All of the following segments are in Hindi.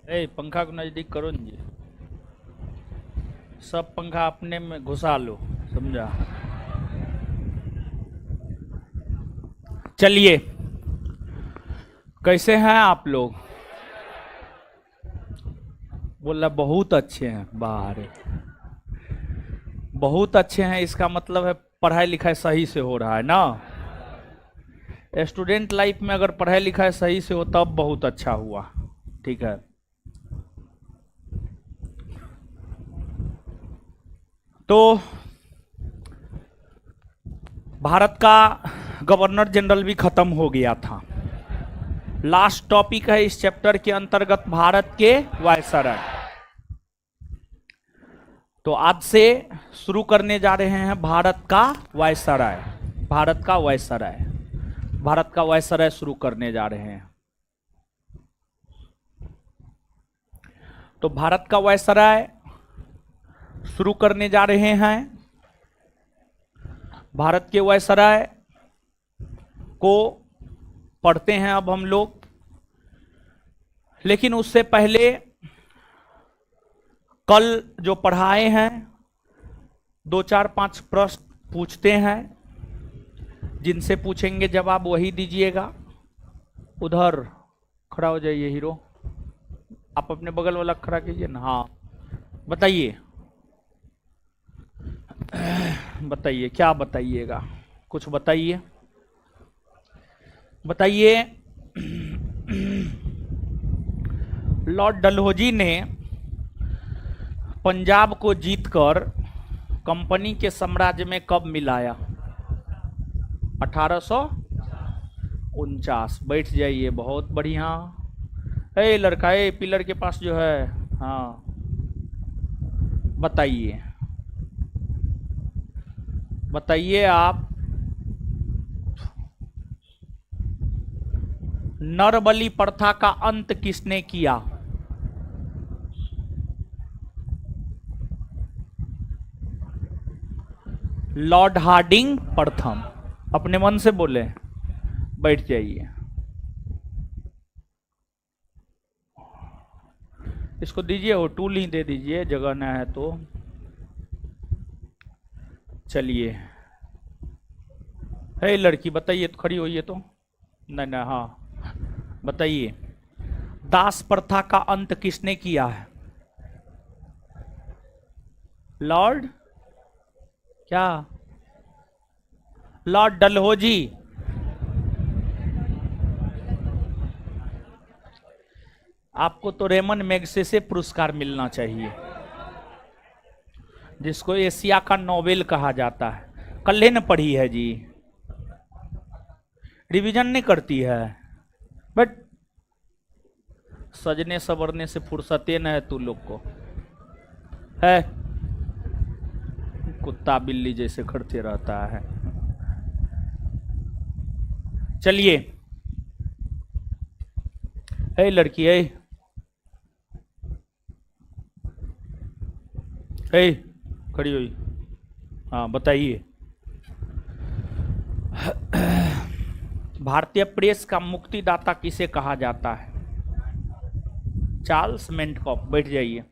ए पंखा को नजदीक करो न जी। सब पंखा अपने में घुसा लो, समझा। चलिए, कैसे हैं आप लोग? बोला बहुत अच्छे हैं। बाहर बहुत अच्छे हैं, इसका मतलब है पढ़ाई लिखाई सही से हो रहा है ना। स्टूडेंट लाइफ में अगर पढ़ाई लिखाई सही से हो तब बहुत अच्छा हुआ। ठीक है, तो भारत का गवर्नर जनरल भी खत्म हो गया था। लास्ट टॉपिक है इस चैप्टर के अंतर्गत भारत के वायसराय। तो आज से शुरू करने जा रहे हैं भारत का वायसराय। भारत का वायसराय, भारत का वायसराय शुरू करने जा रहे हैं। तो भारत का वायसराय शुरू करने जा रहे हैं। भारत के वायसराय को पढ़ते हैं अब हम लोग, लेकिन उससे पहले कल जो पढ़ाए हैं 2-4-5 प्रश्न पूछते हैं, जिनसे पूछेंगे जवाब वही दीजिएगा। उधर खड़ा हो जाइए हीरो, आप अपने बगल वाला खड़ा कीजिए ना। हाँ बताइए, बताइए क्या बताइएगा, कुछ बताइए, बताइए। लॉर्ड डलहौजी ने पंजाब को जीतकर कंपनी के साम्राज्य में कब मिलाया? 1849। बैठ जाइए, बहुत बढ़िया। ए लड़का, ए पिलर के पास जो है, हाँ बताइए, बताइए आप। नरबली प्रथा का अंत किसने किया? लॉर्ड हार्डिंग प्रथम। अपने मन से बोले, बैठ जाइए। इसको दीजिए, वो टूल ही दे दीजिए, जगह ना है तो। चलिए, हे लड़की बताइए तो, खड़ी होइए तो। नहीं नहीं, हाँ बताइए, दास प्रथा का अंत किसने किया है? लॉर्ड क्या? लॉर्ड डलहौजी। आपको तो रेमन मैग्सेसे पुरस्कार मिलना चाहिए, जिसको एशिया का नोबेल कहा जाता है। कल न पढ़ी है जी, रिवीजन नहीं करती है। बट सजने सवरने से फुर्सते न है तू लोग को, है कुत्ता बिल्ली जैसे खड़ते रहता है। चलिए, है लड़की, है खड़ी हुई, हाँ बताइए। भारतीय प्रेस का मुक्तिदाता किसे कहा जाता है? चार्ल्स मेंटकॉफ। बैठ जाइए।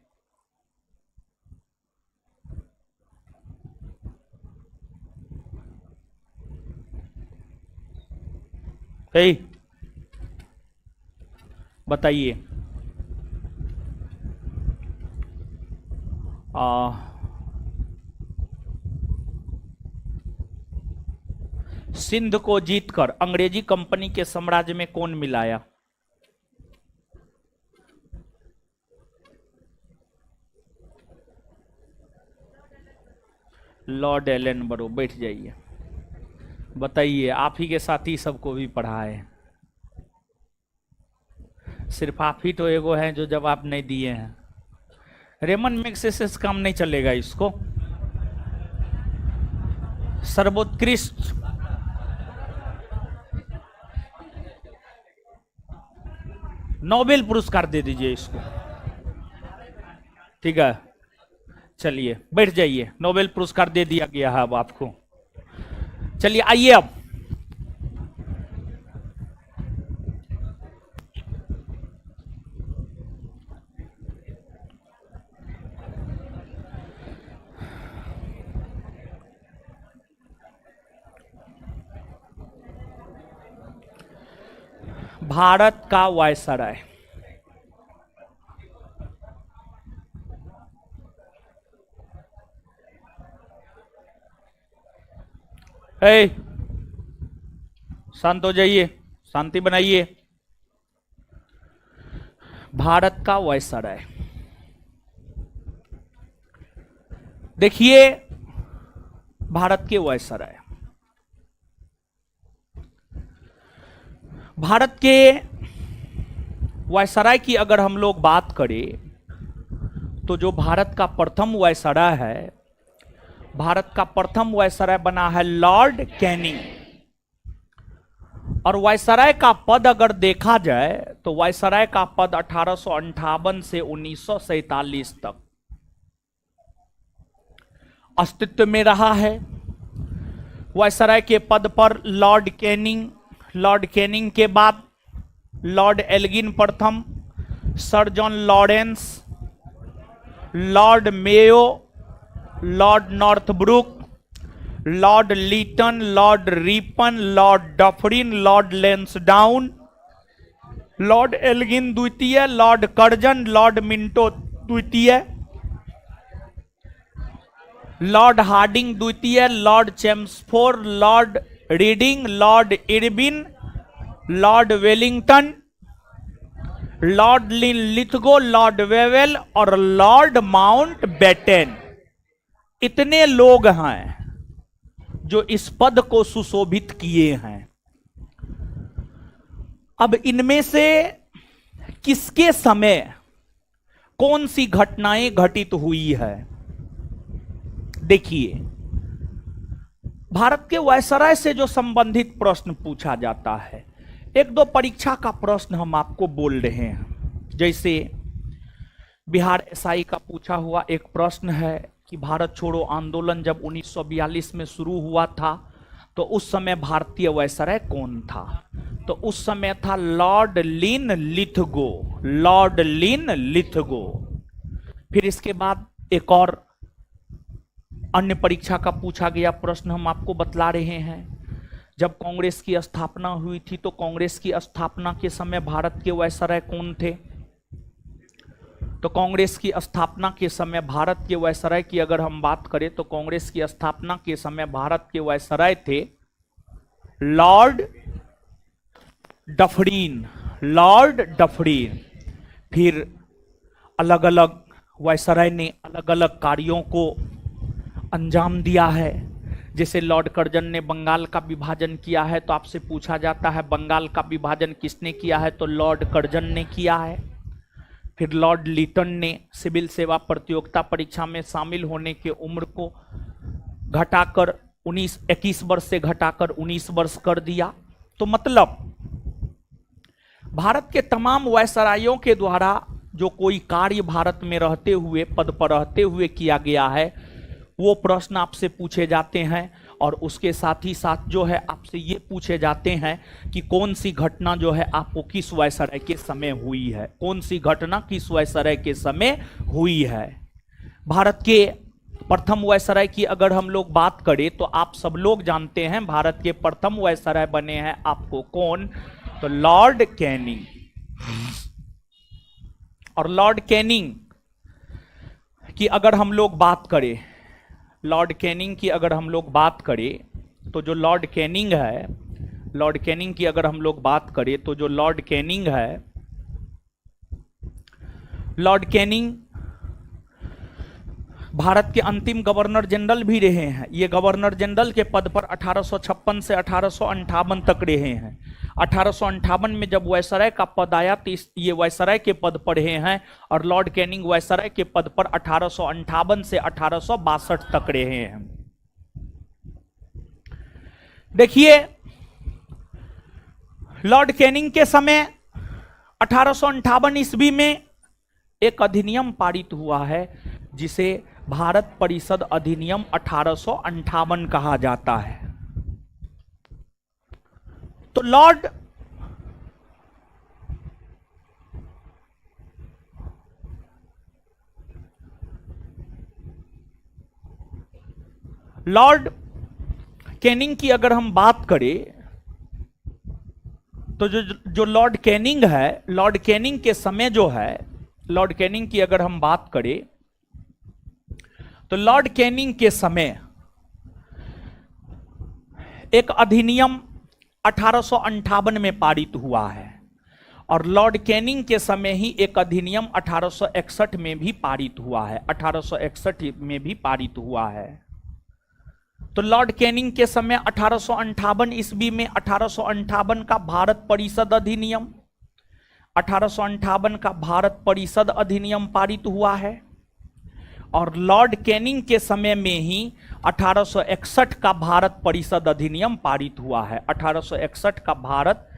बताइए। सिंध को जीतकर अंग्रेजी कंपनी के साम्राज्य में कौन मिलाया? Lord Ellenborough. बैठ जाइए, बताइए। आप ही के साथ ही सबको भी पढ़ाए, सिर्फ आप ही तो एगो हैं जो जवाब नहीं दिए हैं। रेमन मैग्सेसे काम नहीं चलेगा इसको। सर्वोत्कृष्ट नोबेल पुरस्कार दे दीजिए इसको, ठीक है। चलिए बैठ जाइए, नोबेल पुरस्कार दे दिया गया है अब आपको। चलिए आइए अब। भारत का वायसराय। ए, शांत हो जाइए, शांति बनाइए। भारत का वायसराय, देखिए भारत के वायसराय, भारत के वायसराय की अगर हम लोग बात करें तो जो भारत का प्रथम वायसराय है, भारत का प्रथम वायसराय बना है लॉर्ड कैनिंग। और वायसराय का पद अगर देखा जाए तो वायसराय का पद 1858 से 1947 तक अस्तित्व में रहा है। वायसराय के पद पर लॉर्ड कैनिंग, लॉर्ड कैनिंग के बाद लॉर्ड एल्गिन प्रथम, sir John Lawrence, Lord Mayo, Lord Northbrook, Lord Lytton, Lord Ripon, Lord Dufferin, Lord Lansdowne, Lord Elgin द्वितीय, लॉर्ड कर्जन, लॉर्ड मिंटो द्वितीय, लॉर्ड हार्डिंग द्वितीय, Lord Chelmsford, Lord Reading, Lord Irwin, Lord Willingdon, Lord Linlithgow, Lord Wavell और लॉर्ड माउंट बैटेन। इतने लोग हैं जो इस पद को सुशोभित किए हैं। अब इनमें से किसके समय कौन सी घटनाएं घटित हुई है? देखिए, भारत के वायसराय से जो संबंधित प्रश्न पूछा जाता है, एक दो परीक्षा का प्रश्न हम आपको बोल रहे हैं। जैसे बिहार एसआई का पूछा हुआ एक प्रश्न है कि भारत छोड़ो आंदोलन जब 1942 में शुरू हुआ था तो उस समय भारतीय वायसराय कौन था? तो उस समय था लॉर्ड लिन लिथगो, लॉर्ड लिन लिथगो। फिर इसके बाद एक और अन्य परीक्षा का पूछा गया प्रश्न हम आपको बतला रहे हैं। जब कांग्रेस की स्थापना हुई थी तो कांग्रेस की स्थापना के समय भारत के वायसराय कौन थे? तो कांग्रेस की स्थापना के समय भारत के वायसराय की अगर हम बात करें तो कांग्रेस की स्थापना के समय भारत के वायसराय थे लॉर्ड डफरीन, लॉर्ड डफरीन। फिर अलग अलग वायसराय ने अलग अलग कार्यों को अंजाम दिया है। जैसे लॉर्ड कर्जन ने बंगाल का विभाजन किया है तो आपसे पूछा जाता है बंगाल का विभाजन किसने किया है? तो लॉर्ड कर्जन ने किया है। फिर लॉर्ड लीटन ने सिविल सेवा प्रतियोगिता परीक्षा में शामिल होने की उम्र को घटाकर 21 वर्ष से घटाकर 19 वर्ष कर दिया। तो मतलब भारत के तमाम वायसरायों के द्वारा जो कोई कार्य भारत में रहते हुए, पद पर रहते हुए किया गया है, वो प्रश्न आपसे पूछे जाते हैं। और उसके साथ ही साथ जो है आपसे ये पूछे जाते हैं कि कौन सी घटना जो है आपको किस वायसराय के समय हुई है, कौन सी घटना किस वायसराय के समय हुई है। भारत के प्रथम वायसराय की अगर हम लोग बात करें तो आप सब लोग जानते हैं भारत के प्रथम वायसराय बने हैं आपको कौन? तो लॉर्ड कैनिंग। और लॉर्ड कैनिंग की अगर हम लोग बात करें, लॉर्ड कैनिंग की अगर हम लोग बात करें तो जो लॉर्ड कैनिंग है, लॉर्ड कैनिंग की अगर हम लोग बात करें तो जो लॉर्ड कैनिंग है, लॉर्ड कैनिंग भारत के अंतिम गवर्नर जनरल भी रहे हैं। ये गवर्नर जनरल के पद पर 1856 से 1858 तक रहे हैं। 1858 में जब वायसराय का पद आया तो ये वायसराय के पद पर रहे हैं। और लॉर्ड कैनिंग वायसराय के पद पर 1858 से 1862 तक रहे हैं। देखिए, लॉर्ड कैनिंग के समय 1858 ईस्वी में एक अधिनियम पारित हुआ है जिसे भारत परिषद अधिनियम 1858 कहा जाता है। तो लॉर्ड कैनिंग की अगर हम बात करें तो जो जो लॉर्ड कैनिंग है, लॉर्ड कैनिंग के समय जो है, लॉर्ड कैनिंग की अगर हम बात करें तो लॉर्ड कैनिंग के समय एक अधिनियम 1858 में पारित हुआ है और लॉर्ड कैनिंग के समय ही एक अधिनियम 1861 में भी पारित हुआ है, 1861 में भी पारित हुआ है। तो लॉर्ड कैनिंग के समय 1858 ईस्वी में 1858 का भारत परिषद अधिनियम, 1858 का भारत परिषद अधिनियम पारित हुआ है और लॉर्ड कैनिंग के समय में ही 1861 का भारत परिषद अधिनियम पारित हुआ है। 1861 का भारत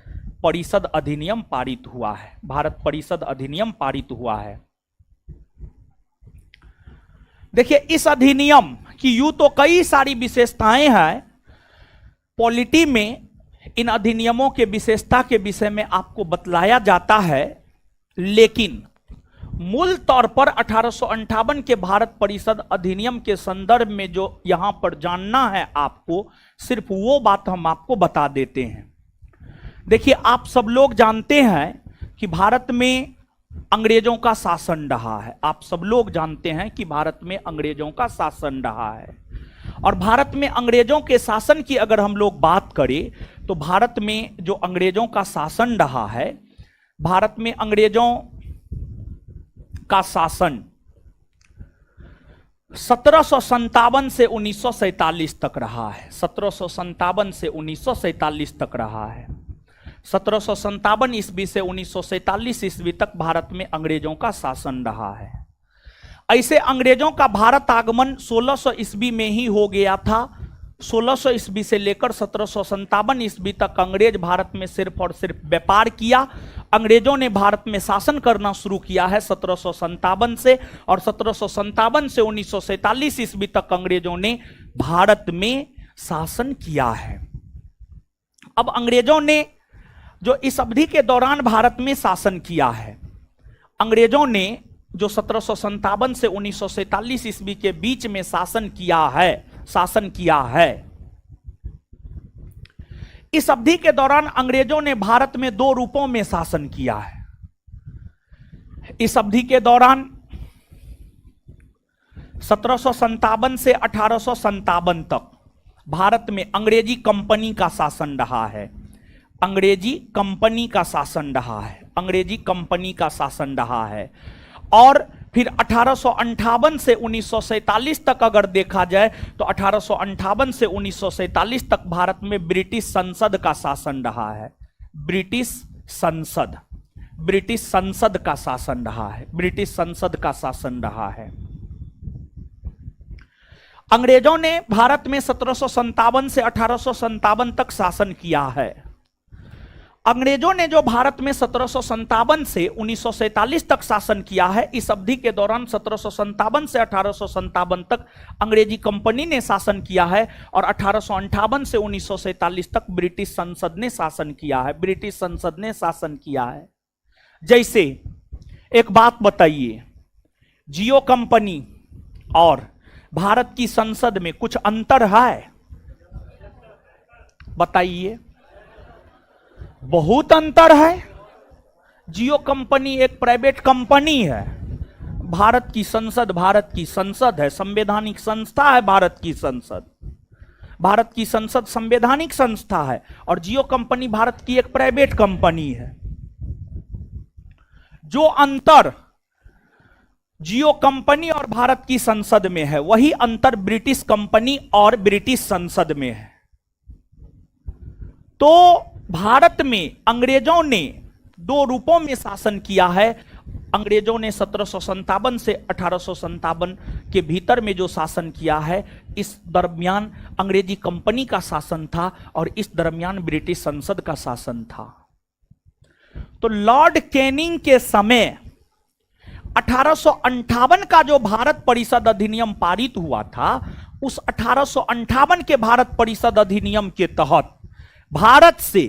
परिषद अधिनियम पारित हुआ है, भारत परिषद अधिनियम पारित हुआ है। देखिए इस अधिनियम की यूं तो कई सारी विशेषताएं हैं, पॉलिटी में इन अधिनियमों के विशेषता के विषय में आपको बतलाया जाता है, लेकिन मूल तौर पर 1858 के भारत परिषद अधिनियम के संदर्भ में जो यहां पर जानना है आपको, सिर्फ वो बात हम आपको बता देते हैं। देखिए आप सब लोग जानते हैं कि भारत में अंग्रेजों का शासन रहा है, आप सब लोग जानते हैं कि भारत में अंग्रेजों का शासन रहा है और भारत में अंग्रेजों के शासन की अगर हम लोग बात करें तो भारत में जो अंग्रेजों का शासन रहा है, भारत में अंग्रेजों का शासन 1757 से 1947 तक रहा है, 1757 से 1947 तक रहा है। 1757 ईस्वी से 1947 ईस्वी तक भारत में अंग्रेजों का शासन रहा है। ऐसे अंग्रेजों का भारत आगमन 1600 ईस्वी में ही हो गया था। 1600 ईस्वी से लेकर 1757 ईस्वी तक अंग्रेज भारत में सिर्फ और सिर्फ व्यापार किया। अंग्रेजों ने भारत में शासन करना शुरू किया है 1757 से, और 1757 से 1947 ईस्वी तक अंग्रेजों ने भारत में शासन किया है। अब अंग्रेजों ने जो इस अवधि के दौरान भारत में शासन किया है, अंग्रेजों ने जो 1757 से 1947 ईस्वी के बीच में शासन किया है, इस अवधि के दौरान अंग्रेजों ने भारत में दो रूपों में शासन किया है। इस अवधि के दौरान 1757 से 1857 तक भारत में अंग्रेजी कंपनी का शासन रहा है, अंग्रेजी कंपनी का शासन रहा है, अंग्रेजी कंपनी का शासन रहा है। और फिर 1858 से 1947 तक अगर देखा जाए तो 1858 से 1947 तक भारत में ब्रिटिश संसद का शासन रहा है, ब्रिटिश संसद का शासन रहा है, ब्रिटिश संसद का शासन रहा है। अंग्रेजों ने भारत में 1757 से 1857 तक शासन किया है। अंग्रेजों ने जो भारत में 1757 से 1947 तक शासन किया है, इस अवधि के दौरान 1757 से 1857 तक अंग्रेजी कंपनी ने शासन किया है और 1858 से 1947 तक ब्रिटिश संसद ने शासन किया है, ब्रिटिश संसद ने शासन किया है। जैसे एक बात बताइए, जियो कंपनी और भारत की संसद में कुछ अंतर है? बताइए। बहुत अंतर है। जियो कंपनी एक प्राइवेट कंपनी है, भारत की संसद है, संवैधानिक संस्था है। भारत की संसद संवैधानिक संस्था है और जियो कंपनी भारत की एक प्राइवेट कंपनी है। जो अंतर जियो कंपनी और भारत की संसद में है, वही अंतर ब्रिटिश कंपनी और ब्रिटिश संसद में है। तो भारत में अंग्रेजों ने दो रूपों में शासन किया है। अंग्रेजों ने 1757 से 1857 के भीतर में जो शासन किया है, इस दरमियान अंग्रेजी कंपनी का शासन था और इस दरमियान ब्रिटिश संसद का शासन था। तो लॉर्ड कैनिंग के समय 1858 का जो भारत परिषद अधिनियम पारित हुआ था, उस 1858 के भारत परिषद अधिनियम के तहत भारत से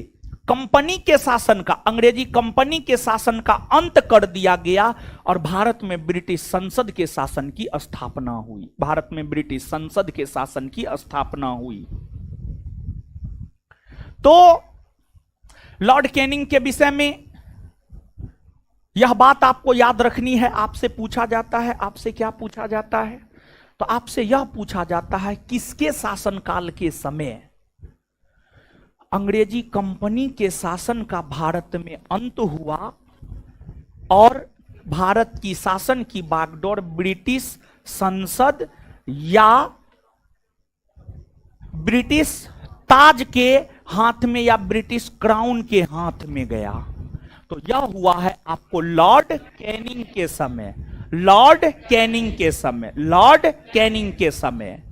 कंपनी के शासन का, अंग्रेजी कंपनी के शासन का अंत कर दिया गया और भारत में ब्रिटिश संसद के शासन की स्थापना हुई। भारत में ब्रिटिश संसद के शासन की स्थापना हुई। तो लॉर्ड कैनिंग के विषय में यह बात आपको याद रखनी है। आपसे पूछा जाता है, आपसे क्या पूछा जाता है, तो आपसे यह पूछा जाता है किसके शासनकाल के समय अंग्रेजी कंपनी के शासन का भारत में अंत हुआ और भारत की शासन की बागडोर ब्रिटिश संसद या ब्रिटिश ताज के हाथ में या ब्रिटिश क्राउन के हाथ में गया। तो यह हुआ है आपको लॉर्ड कैनिंग के समय, लॉर्ड कैनिंग के समय, लॉर्ड कैनिंग के समय।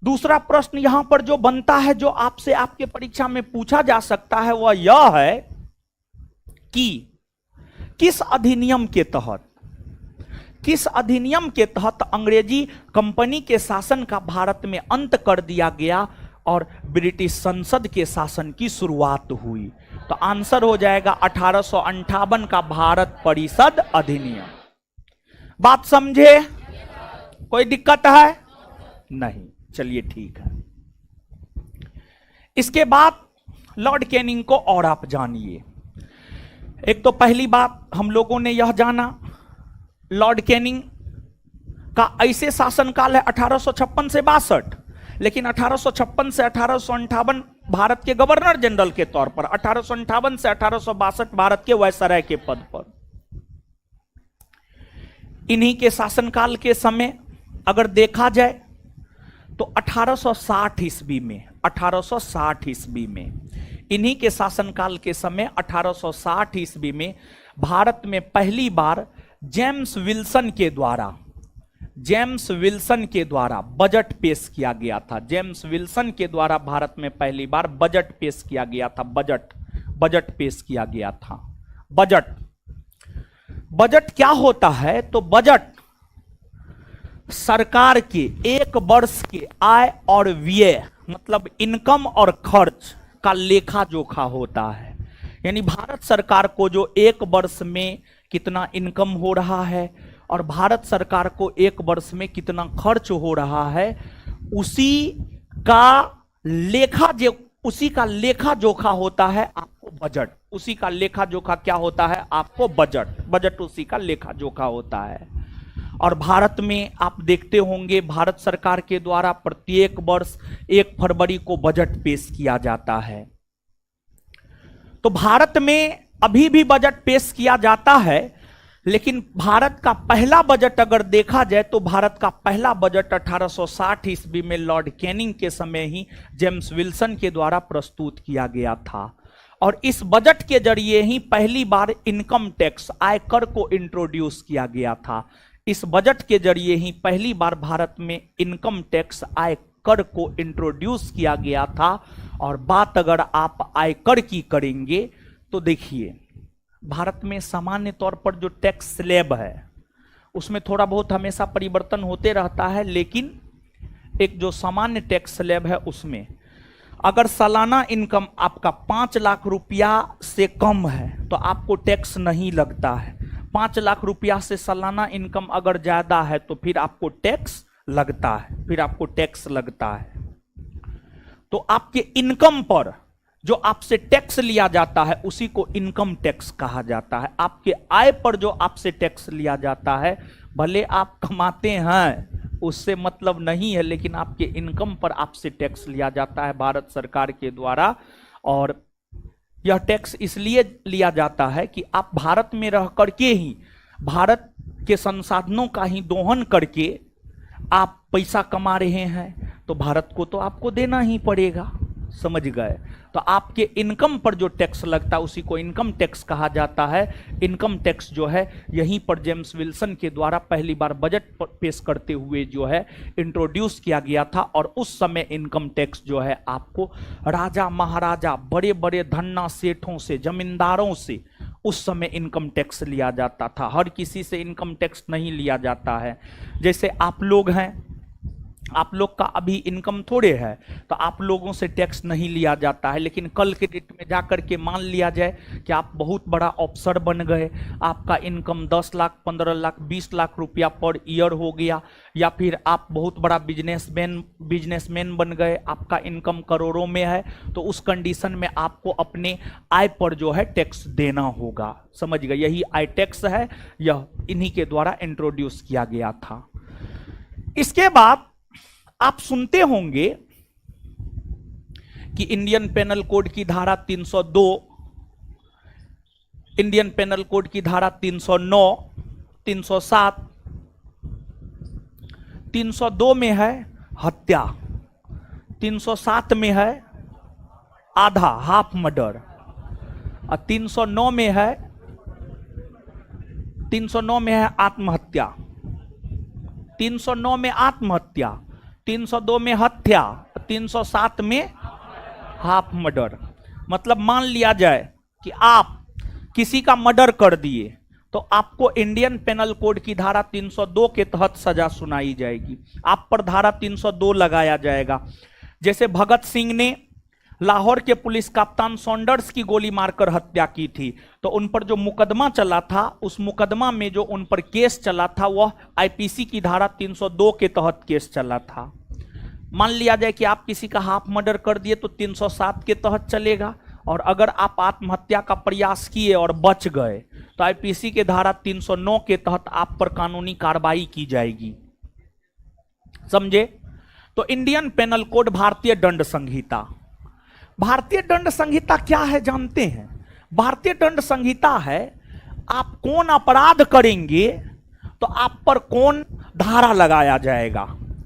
दूसरा प्रश्न यहां पर जो बनता है, जो आपसे आपके परीक्षा में पूछा जा सकता है, वह यह है कि किस अधिनियम के तहत, किस अधिनियम के तहत अंग्रेजी कंपनी के शासन का भारत में अंत कर दिया गया और ब्रिटिश संसद के शासन की शुरुआत हुई। तो आंसर हो जाएगा 1858 का भारत परिषद अधिनियम। बात समझे? कोई दिक्कत है? नहीं, चलिए ठीक है। इसके बाद लॉर्ड कैनिंग को और आप जानिए। एक तो पहली बात हम लोगों ने यह जाना, लॉर्ड कैनिंग का ऐसे शासनकाल है 1856 से 62, लेकिन 1856 से 1858 भारत के गवर्नर जनरल के तौर पर, 1858 से 1862 भारत के वायसराय के पद पर। इन्हीं के शासनकाल के समय अगर देखा जाए तो 1860 ईस्वी में, 1860 ईस्वी में, इन्हीं के शासनकाल के समय 1860 ईस्वी में भारत में पहली बार जेम्स विल्सन के द्वारा, जेम्स विल्सन के द्वारा बजट पेश किया गया था। जेम्स विल्सन के द्वारा भारत में पहली बार बजट पेश किया गया था। बजट पेश किया गया था। बजट क्या होता है? तो बजट सरकार के एक वर्ष के आय और व्यय, मतलब इनकम और खर्च का लेखा जोखा होता है। यानी भारत सरकार को जो एक वर्ष में कितना इनकम हो रहा है और भारत सरकार को एक वर्ष में कितना खर्च हो रहा है, उसी का लेखा जोखा होता है आपको बजट। उसी का लेखा जोखा क्या होता है? आपको बजट उसी का लेखा जोखा होता है। और भारत में आप देखते होंगे भारत सरकार के द्वारा प्रत्येक वर्ष 1 फरवरी को बजट पेश किया जाता है। तो भारत में अभी भी बजट पेश किया जाता है, लेकिन भारत का पहला बजट अगर देखा जाए तो भारत का पहला बजट 1860 ईस्वी में लॉर्ड कैनिंग के समय ही जेम्स विल्सन के द्वारा प्रस्तुत किया गया था। और इस बजट के जरिए ही पहली बार इनकम टैक्स, आयकर को इंट्रोड्यूस किया गया था। इस बजट के जरिए ही पहली बार भारत में इनकम टैक्स, आयकर को इंट्रोड्यूस किया गया था। और बात अगर आप आयकर की करेंगे तो देखिए, भारत में सामान्य तौर पर जो टैक्स स्लैब है उसमें थोड़ा बहुत हमेशा परिवर्तन होते रहता है, लेकिन एक जो सामान्य टैक्स स्लैब है उसमें अगर सालाना इनकम आपका 5 लाख रुपया से कम है तो आपको टैक्स नहीं लगता है। 5 लाख रुपया से सालाना इनकम अगर ज्यादा है तो फिर आपको टैक्स लगता है, तो आपके इनकम पर जो आपसे टैक्स लिया जाता है उसी को इनकम टैक्स कहा जाता है। आपके आय पर जो आपसे टैक्स लिया जाता है, भले आप कमाते हैं उससे मतलब नहीं है, लेकिन आपके इनकम पर आपसे टैक्स लिया जाता है भारत सरकार के द्वारा। और यह टैक्स इसलिए लिया जाता है कि आप भारत में रह करके ही, भारत के संसाधनों का ही दोहन करके आप पैसा कमा रहे हैं, तो भारत को तो आपको देना ही पड़ेगा। समझ गए? तो आपके इनकम पर जो टैक्स लगता है उसी को इनकम टैक्स कहा जाता है। इनकम टैक्स जो है यहीं पर जेम्स विल्सन के द्वारा पहली बार बजट पेश करते हुए जो है इंट्रोड्यूस किया गया था। और उस समय इनकम टैक्स जो है आपको राजा महाराजा, बड़े बड़े धन्ना सेठों से, जमींदारों से उस समय इनकम टैक्स लिया जाता था। हर किसी से इनकम टैक्स नहीं लिया जाता है। जैसे आप लोग हैं, आप लोग का अभी इनकम थोड़े है, तो आप लोगों से टैक्स नहीं लिया जाता है। लेकिन कल के डेट में जा करके मान लिया जाए कि आप बहुत बड़ा ऑफिसर बन गए, आपका इनकम 10 लाख, 15 लाख, 20 लाख रुपया पर ईयर हो गया, या फिर आप बहुत बड़ा बिजनेसमैन बन गए, आपका इनकम करोड़ों में है, तो उस कंडीशन में आपको अपने आय पर जो है टैक्स देना होगा। समझ गए, यही आय टैक्स है, यह इन्हीं के द्वारा इंट्रोड्यूस किया गया था। इसके बाद आप सुनते होंगे कि इंडियन पेनल कोड की धारा 302, इंडियन पेनल कोड की धारा 309, 307, 302 में है हत्या, 307 में है आधा, हाफ मर्डर, और 309 में है, 309 में है आत्महत्या, 309 में आत्महत्या, 302 में हत्या, 307 में हाफ मर्डर। मतलब मान लिया जाए कि आप किसी का मर्डर कर दिए, तो आपको इंडियन पेनल कोड की धारा 302 के तहत सजा सुनाई जाएगी, आप पर धारा 302 लगाया जाएगा। जैसे भगत सिंह ने लाहौर के पुलिस कप्तान सॉन्डर्स की गोली मारकर हत्या की थी, तो उन पर जो मुकदमा चला था, उस मुकदमा में जो उन पर केस चला था वह आईपीसी की धारा 302 के तहत केस चला था। मान लिया जाए कि आप किसी का हाफ मर्डर कर दिए तो 307 के तहत चलेगा, और अगर आप आत्महत्या का प्रयास किए और बच गए तो आईपीसी के धारा 309 के तहत आप पर कानूनी कार्रवाई की जाएगी। समझे? तो इंडियन पेनल कोड, भारतीय दंड संहिता। भारतीय दंड संहिता क्या है जानते हैं? भारतीय दंड संहिता है, आप कौन अपराध करेंगे तो आप पर कौन धारा लगाया जाएगा,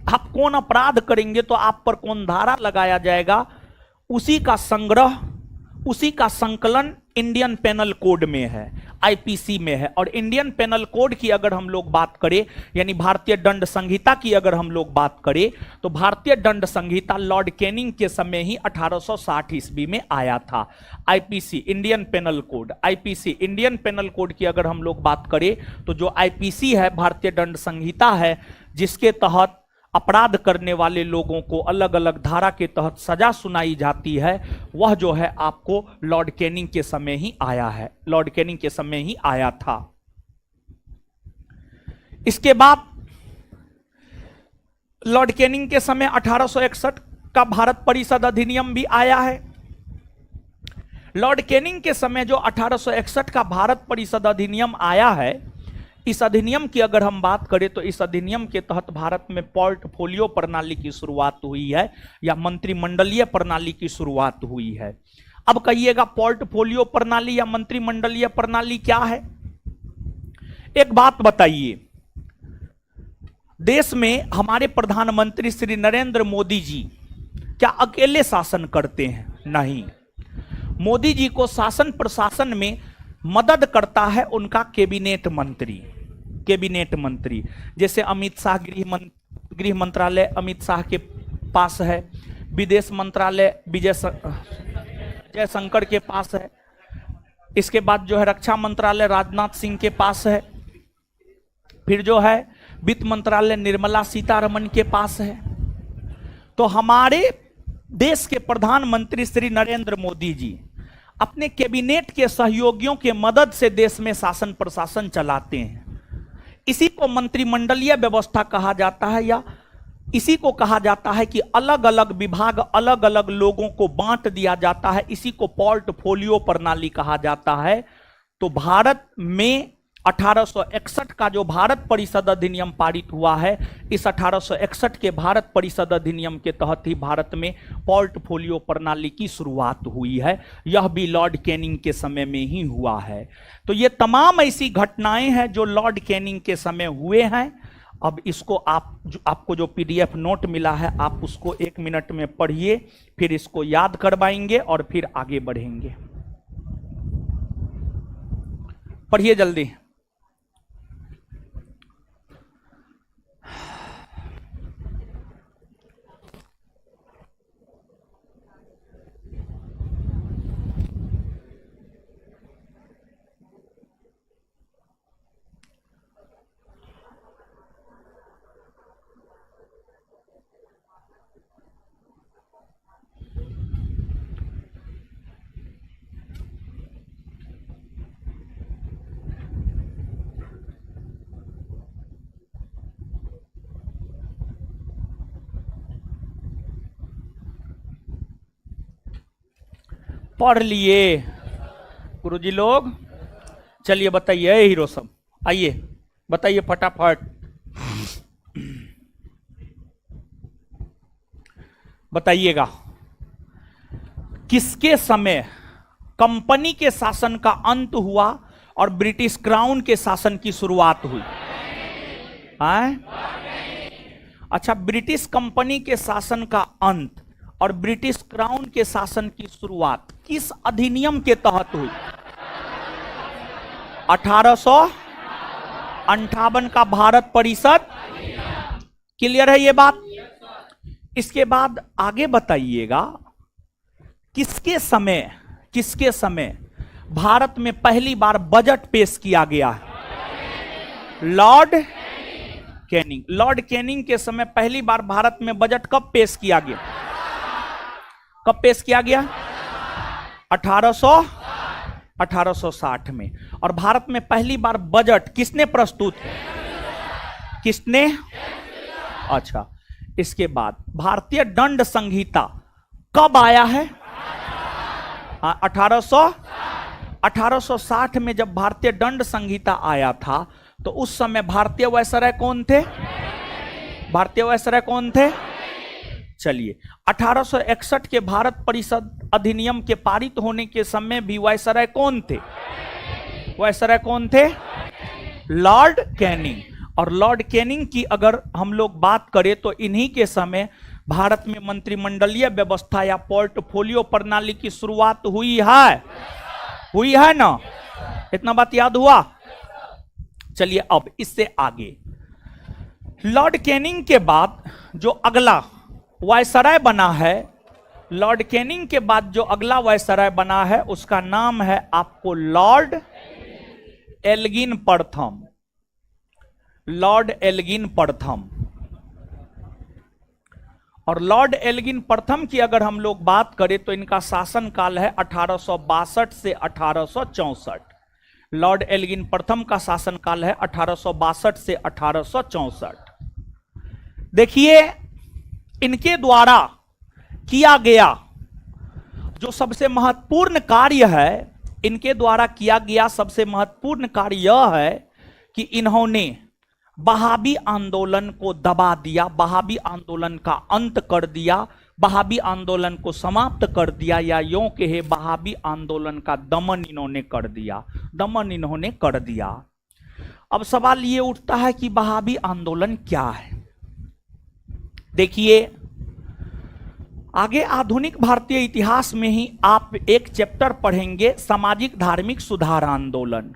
आप कौन अपराध करेंगे तो आप पर कौन धारा लगाया जाएगा, उसी का संग्रह, उसी का संकलन इंडियन पेनल कोड में है, आईपीसी में है। और इंडियन पेनल कोड की अगर हम लोग बात करें, यानी भारतीय दंड संहिता की अगर हम लोग बात करें, तो भारतीय दंड संहिता लॉर्ड कैनिंग के समय ही 1860 ईस्वी में आया था। IPC, Indian Penal Code, IPC, Indian Penal Code की अगर हम लोग बात करें, तो जो आईपीसी है, भारतीय दंड संहिता है, जिसके तहत अपराध करने वाले लोगों को अलग अलग धारा के तहत सजा सुनाई जाती है, वह जो है आपको लॉर्ड कैनिंग के समय ही आया है, लॉर्ड कैनिंग के समय ही आया था। इसके बाद लॉर्ड कैनिंग के समय 1861 का भारत परिषद अधिनियम भी आया है। लॉर्ड कैनिंग के समय जो 1861 का भारत परिषद अधिनियम आया है, इस अधिनियम की अगर हम बात करें तो इस अधिनियम के तहत भारत में पोर्टफोलियो प्रणाली की शुरुआत हुई है, या मंत्रिमंडलीय प्रणाली की शुरुआत हुई है। अब कहिएगा पोर्टफोलियो प्रणाली या मंत्रिमंडलीय प्रणाली क्या है? एक बात बताइए, देश में हमारे प्रधानमंत्री श्री नरेंद्र मोदी जी क्या अकेले शासन करते हैं? नहीं, मोदी जी को शासन प्रशासन में मदद करता है उनका कैबिनेट मंत्री। कैबिनेट मंत्री जैसे अमित शाह, गृह मंत्रालय अमित शाह के पास है, विदेश मंत्रालय विजय शंकर के पास है, इसके बाद जो है रक्षा मंत्रालय राजनाथ सिंह के पास है, फिर जो है वित्त मंत्रालय निर्मला सीतारमण के पास है। तो हमारे देश के प्रधानमंत्री श्री नरेंद्र मोदी जी अपने कैबिनेट के सहयोगियों के मदद से देश में शासन प्रशासन चलाते हैं। इसी को मंत्रिमंडलीय व्यवस्था कहा जाता है, या इसी को कहा जाता है कि अलग अलग विभाग अलग अलग लोगों को बांट दिया जाता है, इसी को पोर्टफोलियो प्रणाली कहा जाता है। तो भारत में 1861 का जो भारत परिषद अधिनियम पारित हुआ है, इस 1861 के भारत परिषद अधिनियम के तहत ही भारत में पोर्टफोलियो प्रणाली की शुरुआत हुई है। यह भी लॉर्ड कैनिंग के समय में ही हुआ है। तो ये तमाम ऐसी घटनाएं हैं जो लॉर्ड कैनिंग के समय हुए हैं। अब इसको आपको जो पीडीएफ नोट मिला है, आप उसको 1 मिनट में पढ़िए, फिर इसको याद करवाएंगे और फिर आगे बढ़ेंगे। पढ़िए जल्दी। पढ़ लिए गुरुजी लोग? चलिए बताइए हीरो सब, आइए बताइए फटाफट, बताइएगा किसके समय कंपनी के शासन का अंत हुआ और ब्रिटिश क्राउन के शासन की शुरुआत हुई? अच्छा, ब्रिटिश कंपनी के शासन का अंत और ब्रिटिश क्राउन के शासन की शुरुआत किस अधिनियम के तहत हुई? 1858 का भारत परिषद। क्लियर है ये बात? इसके बाद आगे बताइएगा किसके समय भारत में पहली बार बजट पेश किया गया है? Lord Canning. लॉर्ड कैनिंग के समय पहली बार भारत में बजट कब पेश किया गया? कब पेश किया गया? 1860 में। और भारत में पहली बार बजट किसने प्रस्तुत किया? किसने? अच्छा, इसके बाद भारतीय दंड संहिता कब आया है? 1860 में जब भारतीय दंड संहिता आया था तो उस समय भारतीय वायसराय कौन थे? भारतीय वायसराय कौन थे? चलिए, 1861 के भारत परिषद अधिनियम के पारित होने के समय भी वायसराय कौन थे? वायसराय कौन थे? Lord Canning. और लॉर्ड कैनिंग की अगर हम लोग बात करें तो इन्हीं के समय भारत में मंत्रिमंडलीय व्यवस्था या पोर्टफोलियो प्रणाली की शुरुआत हुई है ना? इतना बात याद हुआ? चलिए अब इससे आगे, लॉर्ड कैनिंग के बाद जो अगला वायसराय बना है, लॉर्ड कैनिंग के बाद जो अगला वायसराय बना है उसका नाम है आपको लॉर्ड एल्गिन प्रथम। लॉर्ड एल्गिन प्रथम। और लॉर्ड एल्गिन प्रथम की अगर हम लोग बात करें तो इनका शासन काल है 1862 से 1864। लॉर्ड एल्गिन प्रथम का शासन काल है 1862 से 1864। देखिए, इनके द्वारा किया गया जो सबसे महत्वपूर्ण कार्य है, इनके द्वारा किया गया सबसे महत्वपूर्ण कार्य यह है कि इन्होंने वहाबी आंदोलन को दबा दिया, वहाबी आंदोलन का अंत कर दिया, वहाबी आंदोलन को समाप्त कर दिया, या यूं कहे वहाबी आंदोलन का दमन इन्होंने कर दिया, दमन इन्होंने कर दिया। अब सवाल ये उठता है कि वहाबी आंदोलन क्या है? देखिए, आगे आधुनिक भारतीय इतिहास में ही आप एक चैप्टर पढ़ेंगे सामाजिक धार्मिक सुधार आंदोलन।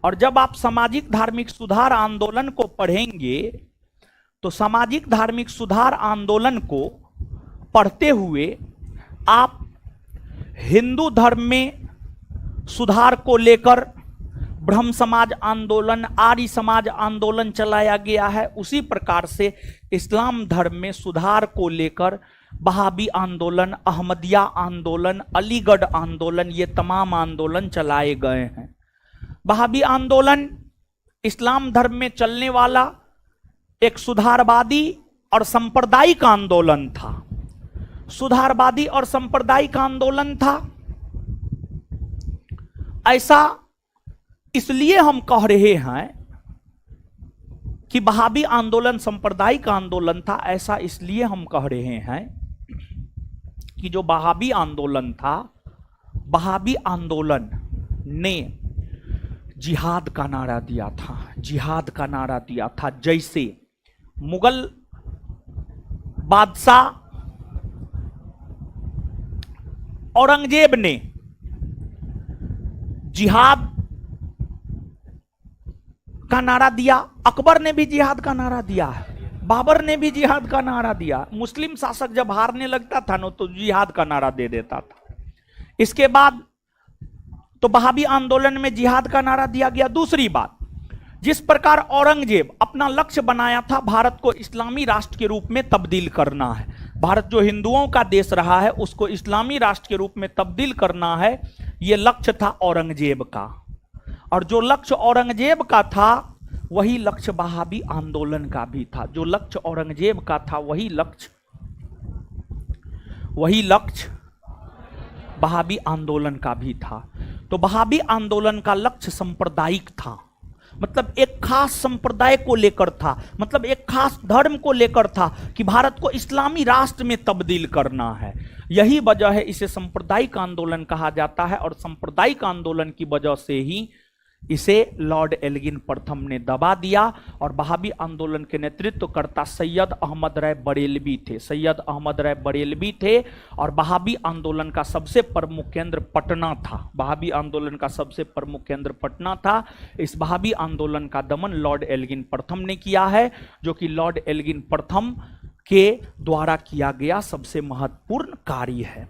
और जब आप सामाजिक धार्मिक सुधार आंदोलन को पढ़ेंगे तो सामाजिक धार्मिक सुधार आंदोलन को पढ़ते हुए आप हिंदू धर्म में सुधार को लेकर ब्रह्म समाज आंदोलन, आर्य समाज आंदोलन चलाया गया है, उसी प्रकार से इस्लाम धर्म में सुधार को लेकर वहाबी आंदोलन, अहमदिया आंदोलन, अलीगढ़ आंदोलन, ये तमाम आंदोलन चलाए गए हैं। वहाबी आंदोलन इस्लाम धर्म में चलने वाला एक सुधारवादी और सांप्रदायिक आंदोलन था। सुधारवादी और सांप्रदायिक आंदोलन था। ऐसा इसलिए हम कह रहे हैं कि वहाबी आंदोलन सांप्रदायिक आंदोलन था। ऐसा इसलिए हम कह रहे हैं कि जो वहाबी आंदोलन था, वहाबी आंदोलन ने जिहाद का नारा दिया था, जिहाद का नारा दिया था। जैसे मुगल बादशाह औरंगजेब ने जिहाद का नारा दिया, अकबर ने भी जिहाद का नारा दिया है, बाबर ने भी जिहाद का नारा दिया। मुस्लिम शासक जब हारने लगता था ना तो जिहाद का नारा दे देता था। इसके बाद तो वहाबी आंदोलन में जिहाद का नारा दिया गया। दूसरी बात, जिस प्रकार औरंगजेब अपना लक्ष्य बनाया था भारत को इस्लामी राष्ट्र के रूप में तब्दील करना है, भारत जो हिंदुओं का देश रहा है उसको इस्लामी राष्ट्र के रूप में तब्दील करना है, यह लक्ष्य था औरंगजेब का। और जो लक्ष्य औरंगजेब का था वही लक्ष्य वहाबी आंदोलन का भी था। जो लक्ष्य औरंगजेब का था वही लक्ष्य वहाबी आंदोलन का भी था। तो वहाबी आंदोलन का लक्ष्य सांप्रदायिक था, मतलब एक खास संप्रदाय को लेकर था, मतलब एक खास धर्म को लेकर था कि भारत को इस्लामी राष्ट्र में तब्दील करना है। यही वजह है इसे सांप्रदायिक आंदोलन कहा जाता है, और सांप्रदायिक आंदोलन की वजह से ही इसे लॉर्ड एल्गिन प्रथम ने दबा दिया। और वहाबी आंदोलन के नेतृत्वकर्ता सैयद अहमद राय बरेलवी थे, सैयद अहमद राय बरेलवी थे। और वहाबी आंदोलन का सबसे प्रमुख केंद्र पटना था, वहाबी आंदोलन का सबसे प्रमुख केंद्र पटना था। इस वहाबी आंदोलन का दमन लॉर्ड एल्गिन प्रथम ने किया है, जो कि लॉर्ड एल्गिन प्रथम के द्वारा किया गया सबसे महत्वपूर्ण कार्य है।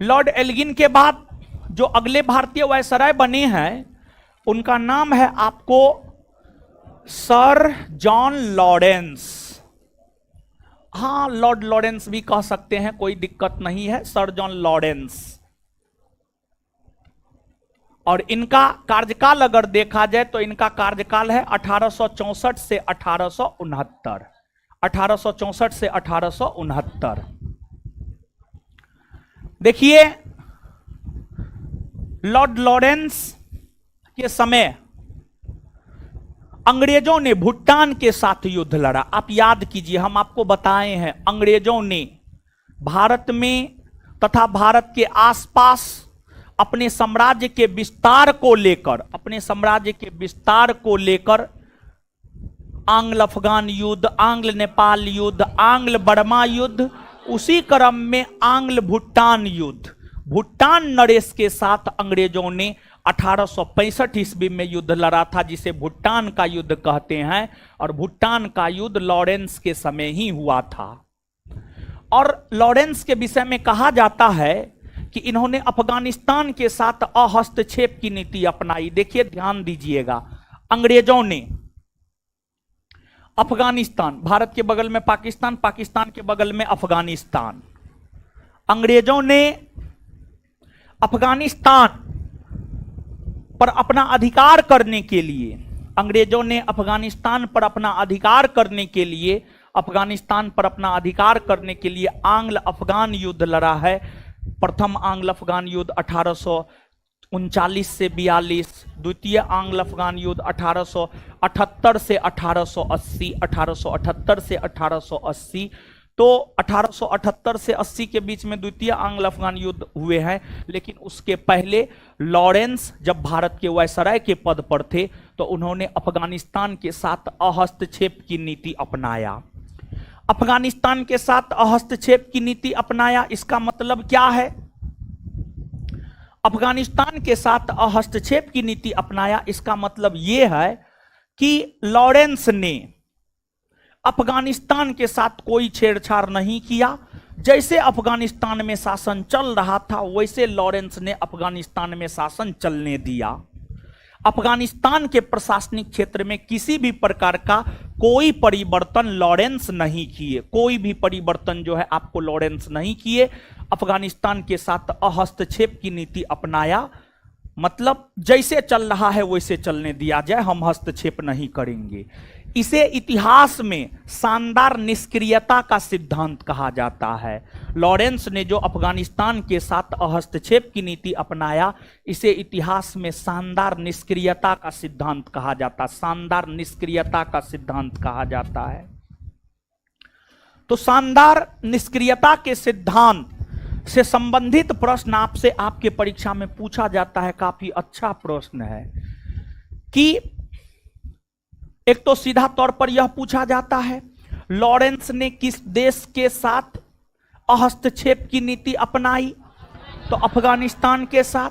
लॉर्ड एल्गिन के बाद जो अगले भारतीय वायसराय बने हैं उनका नाम है आपको सर जॉन लॉरेंस। हां, लॉर्ड लॉरेंस भी कह सकते हैं, कोई दिक्कत नहीं है, सर जॉन लॉरेंस। और इनका कार्यकाल अगर देखा जाए तो इनका कार्यकाल है 1864 से 1869, 1864 से 1869। देखिए, लॉर्ड लॉरेंस के समय अंग्रेजों ने भूटान के साथ युद्ध लड़ा। आप याद कीजिए, हम आपको बताए हैं, अंग्रेजों ने भारत में तथा भारत के आसपास अपने साम्राज्य के विस्तार को लेकर, अपने साम्राज्य के विस्तार को लेकर आंग्ल अफगान युद्ध, आंग्ल नेपाल युद्ध, आंग्ल बर्मा युद्ध, उसी क्रम में आंग्ल भूटान युद्ध, भूटान नरेश के साथ अंग्रेजों ने 1865 ईस्वी में युद्ध लड़ा था, जिसे भूटान का युद्ध कहते हैं। और भूटान का युद्ध लॉरेंस के समय ही हुआ था। और लॉरेंस के विषय में कहा जाता है कि इन्होंने अफगानिस्तान के साथ अहस्तक्षेप की नीति अपनाई। देखिए, ध्यान दीजिएगा, अंग्रेजों ने अफगानिस्तान, भारत के बगल में पाकिस्तान, पाकिस्तान के बगल में अफगानिस्तान, अंग्रेजों ने अफगानिस्तान पर अपना अधिकार करने के लिए, अंग्रेजों ने अफगानिस्तान पर अपना अधिकार करने के लिए, अफगानिस्तान पर अपना अधिकार करने के लिए आंग्ल अफगान युद्ध लड़ा है। प्रथम आंग्ल अफगान युद्ध 1839 से 42, द्वितीय आंग्ल अफगान युद्ध 1878 से 1880, 1878 से 1880। तो 1878 से 80 के बीच में द्वितीय आंग्ल अफगान युद्ध हुए हैं। लेकिन उसके पहले लॉरेंस जब भारत के वायसराय के पद पर थे तो उन्होंने अफगानिस्तान के साथ अहस्तक्षेप की नीति अपनाया। अफगानिस्तान के साथ अहस्तक्षेप की नीति अपनाया, इसका मतलब क्या है? अफगानिस्तान के साथ हस्तक्षेप की नीति अपनाया, इसका मतलब यह है कि लॉरेंस ने अफगानिस्तान के साथ कोई छेड़छाड़ नहीं किया। जैसे अफगानिस्तान में शासन चल रहा था वैसे लॉरेंस ने अफगानिस्तान में शासन चलने दिया। अफगानिस्तान के प्रशासनिक क्षेत्र में किसी भी प्रकार का कोई परिवर्तन लॉरेंस नहीं किए, कोई भी परिवर्तन जो है आपको लॉरेंस नहीं किए। अफगानिस्तान के साथ हस्तक्षेप की नीति अपनाया, मतलब जैसे चल रहा है वैसे चलने दिया जाए, हम हस्तक्षेप नहीं करेंगे। इसे इतिहास में शानदार निष्क्रियता का सिद्धांत कहा जाता है। लॉरेंस ने जो अफगानिस्तान के साथ हस्तक्षेप की नीति अपनाया, इसे इतिहास में शानदार निष्क्रियता का सिद्धांत कहा जाता है, शानदार निष्क्रियता का सिद्धांत कहा जाता है। तो शानदार निष्क्रियता के सिद्धांत से संबंधित प्रश्न आपसे आपके परीक्षा में पूछा जाता है। काफी अच्छा प्रश्न है कि एक तो सीधा तौर पर यह पूछा जाता है लॉरेंस ने किस देश के साथ हस्तक्षेप की नीति अपनाई, तो अफगानिस्तान के साथ।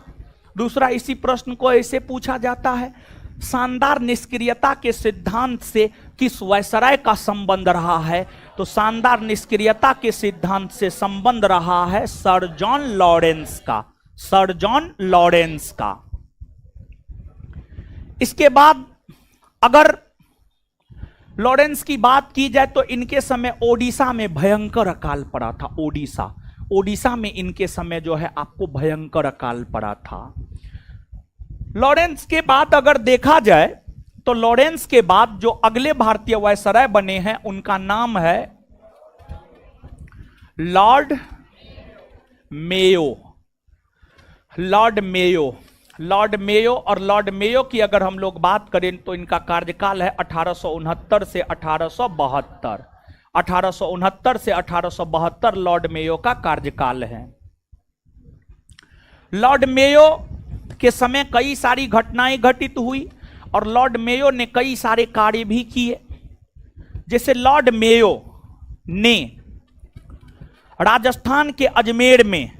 दूसरा, इसी प्रश्न को ऐसे पूछा जाता है शानदार निष्क्रियता के सिद्धांत से किस वायसराय का संबंध रहा है, तो शानदार निष्क्रियता के सिद्धांत से संबंध रहा है सर जॉन लॉरेंस का, सर जॉन लॉरेंस का। इसके बाद अगर लॉरेंस की बात की जाए तो इनके समय ओडिशा में भयंकर अकाल पड़ा था। ओडिशा में इनके समय जो है आपको भयंकर अकाल पड़ा था। लॉरेंस के बाद अगर देखा जाए तो लॉरेंस के बाद जो अगले भारतीय वायसराय बने हैं उनका नाम है Lord Mayo, Lord Mayo. Lord Mayo और लॉर्ड मेयो की अगर हम लोग बात करें तो इनका कार्यकाल है 1869 से 1872। 1869 से 1872 लॉर्ड मेयो का कार्यकाल है। लॉर्ड मेयो के समय कई सारी घटनाएं घटित हुई और लॉर्ड मेयो ने कई सारे कार्य भी किए। जैसे लॉर्ड मेयो ने राजस्थान के अजमेर में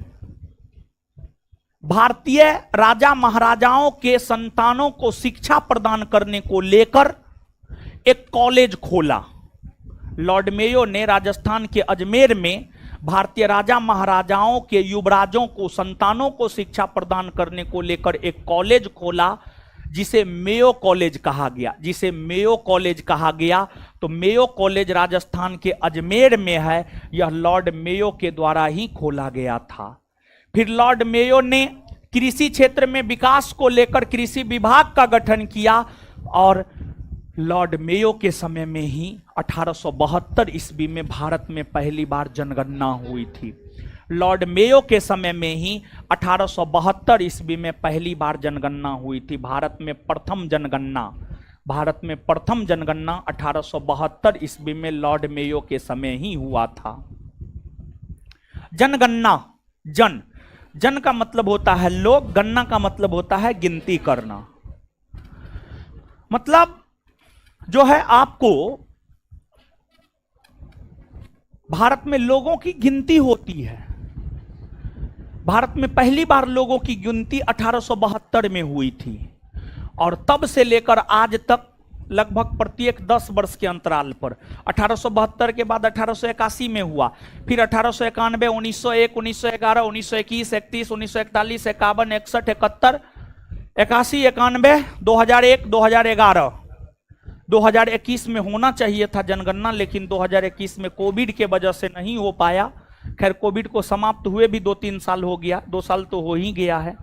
भारतीय राजा महाराजाओं के संतानों को शिक्षा प्रदान करने को लेकर एक कॉलेज खोला। लॉर्ड मेयो ने राजस्थान के अजमेर में भारतीय राजा महाराजाओं के युवराजों को, संतानों को शिक्षा प्रदान करने को लेकर एक कॉलेज खोला जिसे मेयो कॉलेज कहा गया। जिसे मेयो कॉलेज कहा गया तो मेयो कॉलेज राजस्थान के अजमेर में है। यह लॉर्ड मेयो के द्वारा ही खोला गया था। फिर लॉर्ड मेयो ने कृषि क्षेत्र में विकास को लेकर कृषि विभाग का गठन किया और लॉर्ड मेयो के समय में ही 1872 ईस्वी में भारत में पहली बार जनगणना हुई थी। लॉर्ड मेयो के समय में ही 1872 ईस्वी में पहली बार जनगणना हुई थी। भारत में प्रथम जनगणना 1872 ईस्वी में लॉर्ड मेयो के समय ही हुआ था। जनगणना, जन का मतलब होता है लोग, गणना का मतलब होता है गिनती करना। मतलब जो है आपको भारत में लोगों की गिनती होती है। भारत में पहली बार लोगों की गिनती 1872 में हुई थी और तब से लेकर आज तक लगभग प्रत्येक 10 वर्ष के अंतराल पर 1872 के बाद 1881 में हुआ, फिर 1891, 1901, 1911, 1921, 31, 1941, 51, 61, 71, 81, 91, 2001, 2011, 2021 में होना चाहिए था जनगणना, लेकिन 2021 में कोविड के वजह से नहीं हो पाया। खैर कोविड को समाप्त हुए भी 2-3 साल हो गया, 2 साल तो हो ही गया है।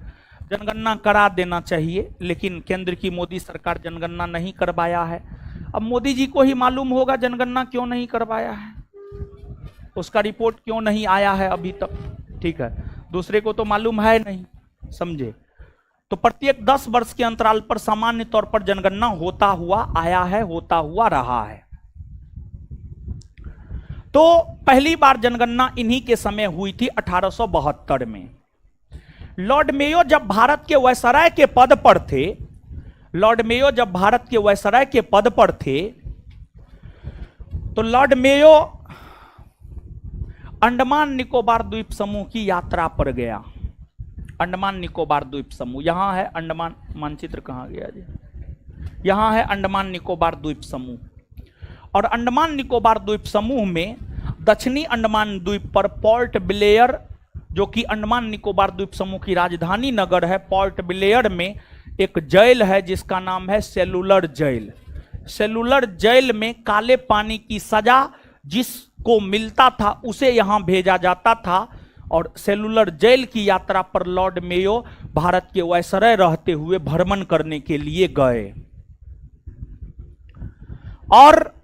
जनगणना करा देना चाहिए, लेकिन केंद्र की मोदी सरकार जनगणना नहीं करवाया है। अब मोदी जी को ही मालूम होगा जनगणना क्यों नहीं करवाया है, उसका रिपोर्ट क्यों नहीं आया है अभी तक। ठीक है, दूसरे को तो मालूम है नहीं, समझे। तो प्रत्येक 10 वर्ष के अंतराल पर सामान्य तौर पर जनगणना होता हुआ आया है, होता हुआ रहा है। तो पहली बार जनगणना इन्हीं के समय हुई थी 1872 में। लॉर्ड मेयो जब भारत के वायसराय के पद पर थे, लॉर्ड मेयो जब भारत के वायसराय के पद पर थे तो लॉर्ड मेयो अंडमान निकोबार द्वीप समूह की यात्रा पर गया। अंडमान निकोबार द्वीप समूह यहां है। अंडमान मानचित्र कहां गया जी? यहां है अंडमान निकोबार द्वीप समूह। और अंडमान निकोबार द्वीप समूह में दक्षिणी अंडमान द्वीप पर पोर्ट ब्लेयर, जो कि अंडमान निकोबार द्वीप समूह की राजधानी नगर है, पोर्ट ब्लेयर में एक जेल है जिसका नाम है सेलुलर जेल। सेलुलर जेल में काले पानी की सजा जिसको मिलता था उसे यहां भेजा जाता था और सेलुलर जेल की यात्रा पर लॉर्ड मेयो भारत के वायसराय रहते हुए भ्रमण करने के लिए गए। और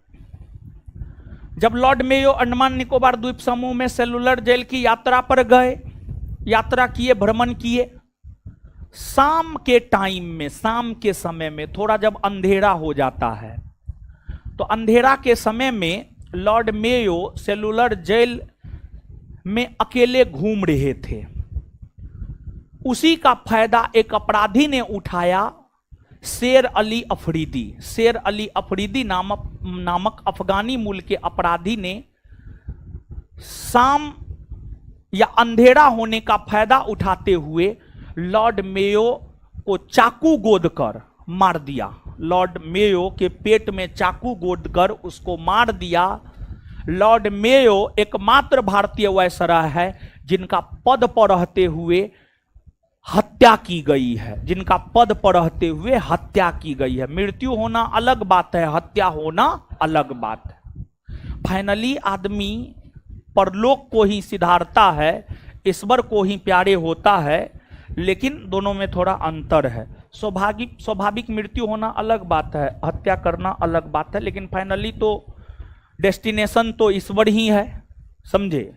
जब लॉर्ड मेयो अंडमान निकोबार द्वीप समूह में सेलुलर जेल की यात्रा पर गए, यात्रा किए, भ्रमण किए, शाम के टाइम में, शाम के समय में थोड़ा जब अंधेरा हो जाता है तो अंधेरा के समय में लॉर्ड मेयो सेलुलर जेल में अकेले घूम रहे थे। उसी का फायदा एक अपराधी ने उठाया, शेर अली अफरीदी। शेर अली अफरीदी नामक अफगानी मूल के अपराधी ने शाम या अंधेरा होने का फायदा उठाते हुए लॉर्ड मेयो को चाकू गोदकर मार दिया। लॉर्ड मेयो के पेट में चाकू गोदकर उसको मार दिया। लॉर्ड मेयो एकमात्र भारतीय वायसराय है जिनका पद पर रहते हुए हत्या की गई है, जिनका पद पर रहते हुए हत्या की गई है। मृत्यु होना अलग बात है, हत्या होना अलग बात है। फाइनली आदमी परलोक को ही सिधारता है, ईश्वर को ही प्यारे होता है, लेकिन दोनों में थोड़ा अंतर है। स्वाभाविक मृत्यु होना अलग बात है, हत्या करना अलग बात है, लेकिन फाइनली तो डेस्टिनेशन तो ईश्वर ही है, समझे।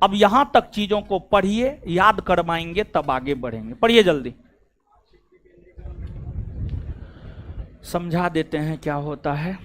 अब यहां तक चीजों को पढ़िए, याद करवाएंगे तब आगे बढ़ेंगे। पढ़िए जल्दी, समझा देते हैं क्या होता है।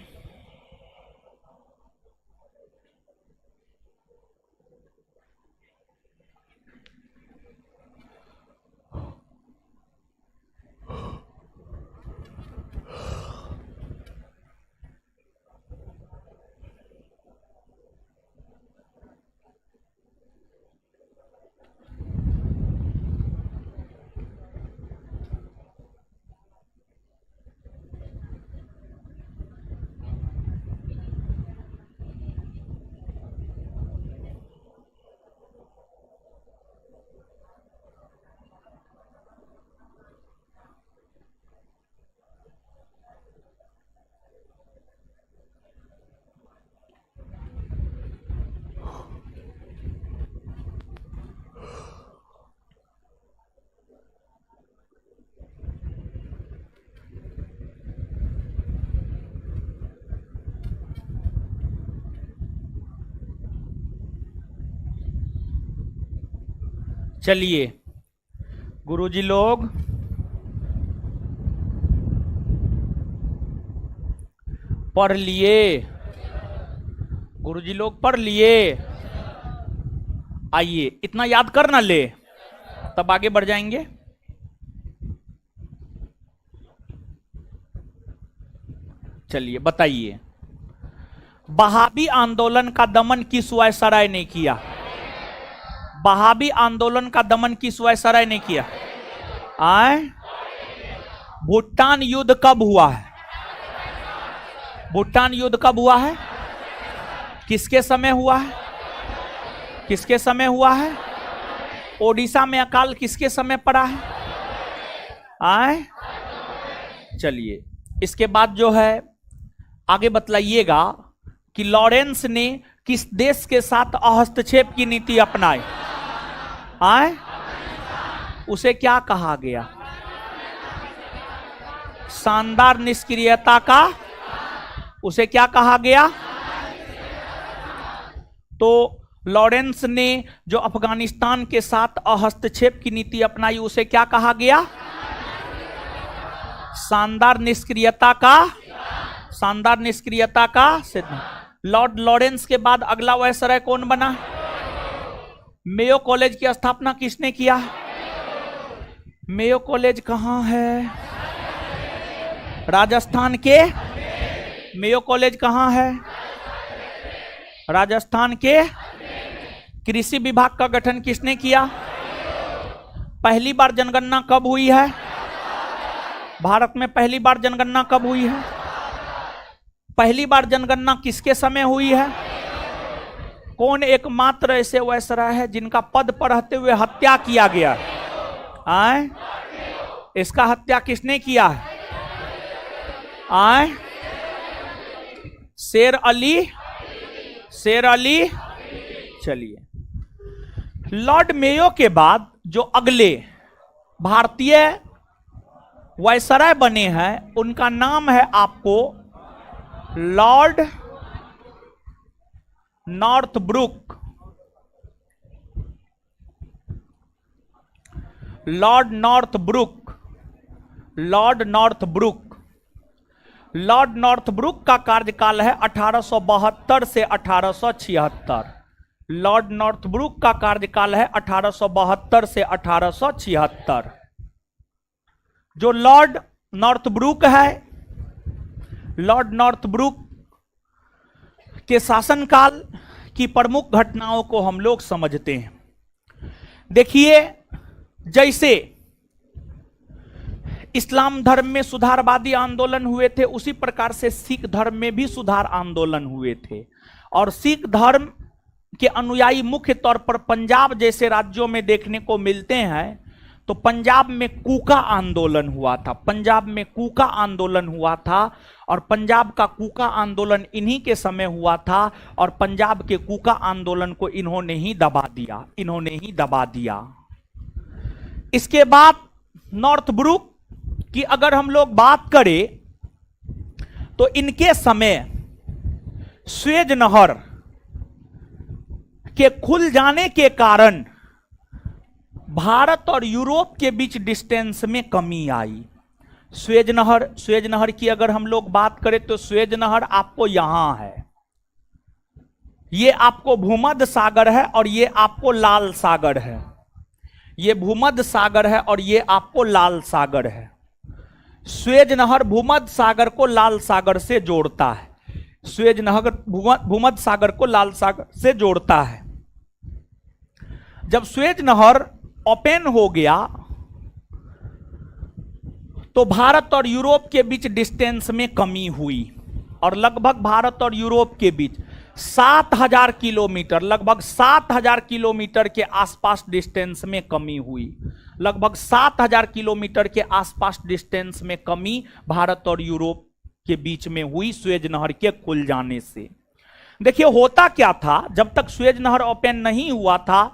चलिए गुरुजी लोग पढ़ लिए, गुरुजी लोग पढ़ लिए। आइए इतना याद कर ना ले, तब आगे बढ़ जाएंगे। चलिए बताइए, वहाबी आंदोलन का दमन किस वायसराय ने किया? वहाबी आंदोलन का दमन किस वायसराय ने किया? आए, भूटान युद्ध कब हुआ है? भूटान युद्ध कब हुआ है? किसके समय हुआ है? किसके समय हुआ है? ओडिशा में अकाल किसके समय पड़ा है? आए, चलिए इसके बाद जो है आगे बतलाइएगा कि लॉरेंस ने किस देश के साथ हस्तक्षेप की नीति अपनाई? आए, उसे क्या कहा गया? शानदार निष्क्रियता का, उसे क्या कहा गया? तो लॉरेंस ने जो अफगानिस्तान के साथ हस्तक्षेप की नीति अपनाई उसे क्या कहा गया? शानदार निष्क्रियता का, शानदार निष्क्रियता का सिद्धांत। लॉर्ड लॉरेंस के बाद अगला वायसराय कौन बना? मेयो कॉलेज की स्थापना किसने किया? मेयो कॉलेज कहां है? राजस्थान के। मेयो कॉलेज कहां है? राजस्थान के। कृषि विभाग का गठन किसने किया? पहली बार जनगणना कब हुई है? भारत में पहली बार जनगणना कब हुई है? पहली बार जनगणना किसके समय हुई है? कौन एकमात्र ऐसे वायसराय है जिनका पद पर रहते हुए हत्या किया गया? आए, इसका हत्या किसने किया है? आए, शेर अली, शेर अली। चलिए, लॉर्ड मेयो के बाद जो अगले भारतीय वायसराय बने हैं उनका नाम है आपको Lord Northbrook. Lord Northbrook, Lord Northbrook. Lord Northbrook का कार्यकाल है 1872 से 1876। लॉर्ड नॉर्थब्रुक का कार्यकाल है 1872 से 1876। जो लॉर्ड नॉर्थब्रुक है, लॉर्ड नॉर्थब्रुक के शासनकाल की प्रमुख घटनाओं को हम लोग समझते हैं। देखिए, जैसे इस्लाम धर्म में सुधारवादी आंदोलन हुए थे उसी प्रकार से सिख धर्म में भी सुधार आंदोलन हुए थे। और सिख धर्म के अनुयायी मुख्य तौर पर पंजाब जैसे राज्यों में देखने को मिलते हैं। तो पंजाब में कूका आंदोलन हुआ था, पंजाब में कूका आंदोलन हुआ था। और पंजाब का कूका आंदोलन इन्हीं के समय हुआ था और पंजाब के कूका आंदोलन को इन्होंने ही दबा दिया, इन्होंने ही दबा दिया। इसके बाद नॉर्थब्रुक की अगर हम लोग बात करें तो इनके समय स्वेज नहर के खुल जाने के कारण भारत और यूरोप के बीच डिस्टेंस में कमी आई। स्वेज नहर की अगर हम लोग बात करें तो स्वेज नहर आपको यहां है, ये आपको भूमध्य सागर है और ये आपको लाल सागर है। ये भूमध्य सागर है और ये आपको लाल सागर है। स्वेज नहर भूमध्य सागर को लाल सागर से जोड़ता है। स्वेज नहर भूमध्य सागर को लाल सागर से जोड़ता है। जब स्वेज नहर ओपन हो गया तो भारत और यूरोप के बीच डिस्टेंस में कमी हुई और लगभग भारत और यूरोप के बीच 7000 किलोमीटर, लगभग 7000 किलोमीटर के आसपास डिस्टेंस में कमी हुई। लगभग 7000 किलोमीटर के आसपास डिस्टेंस में कमी भारत और यूरोप के बीच में हुई स्वेज नहर के खुल जाने से। देखिए होता क्या था, जब तक स्वेज नहर ओपन नहीं हुआ था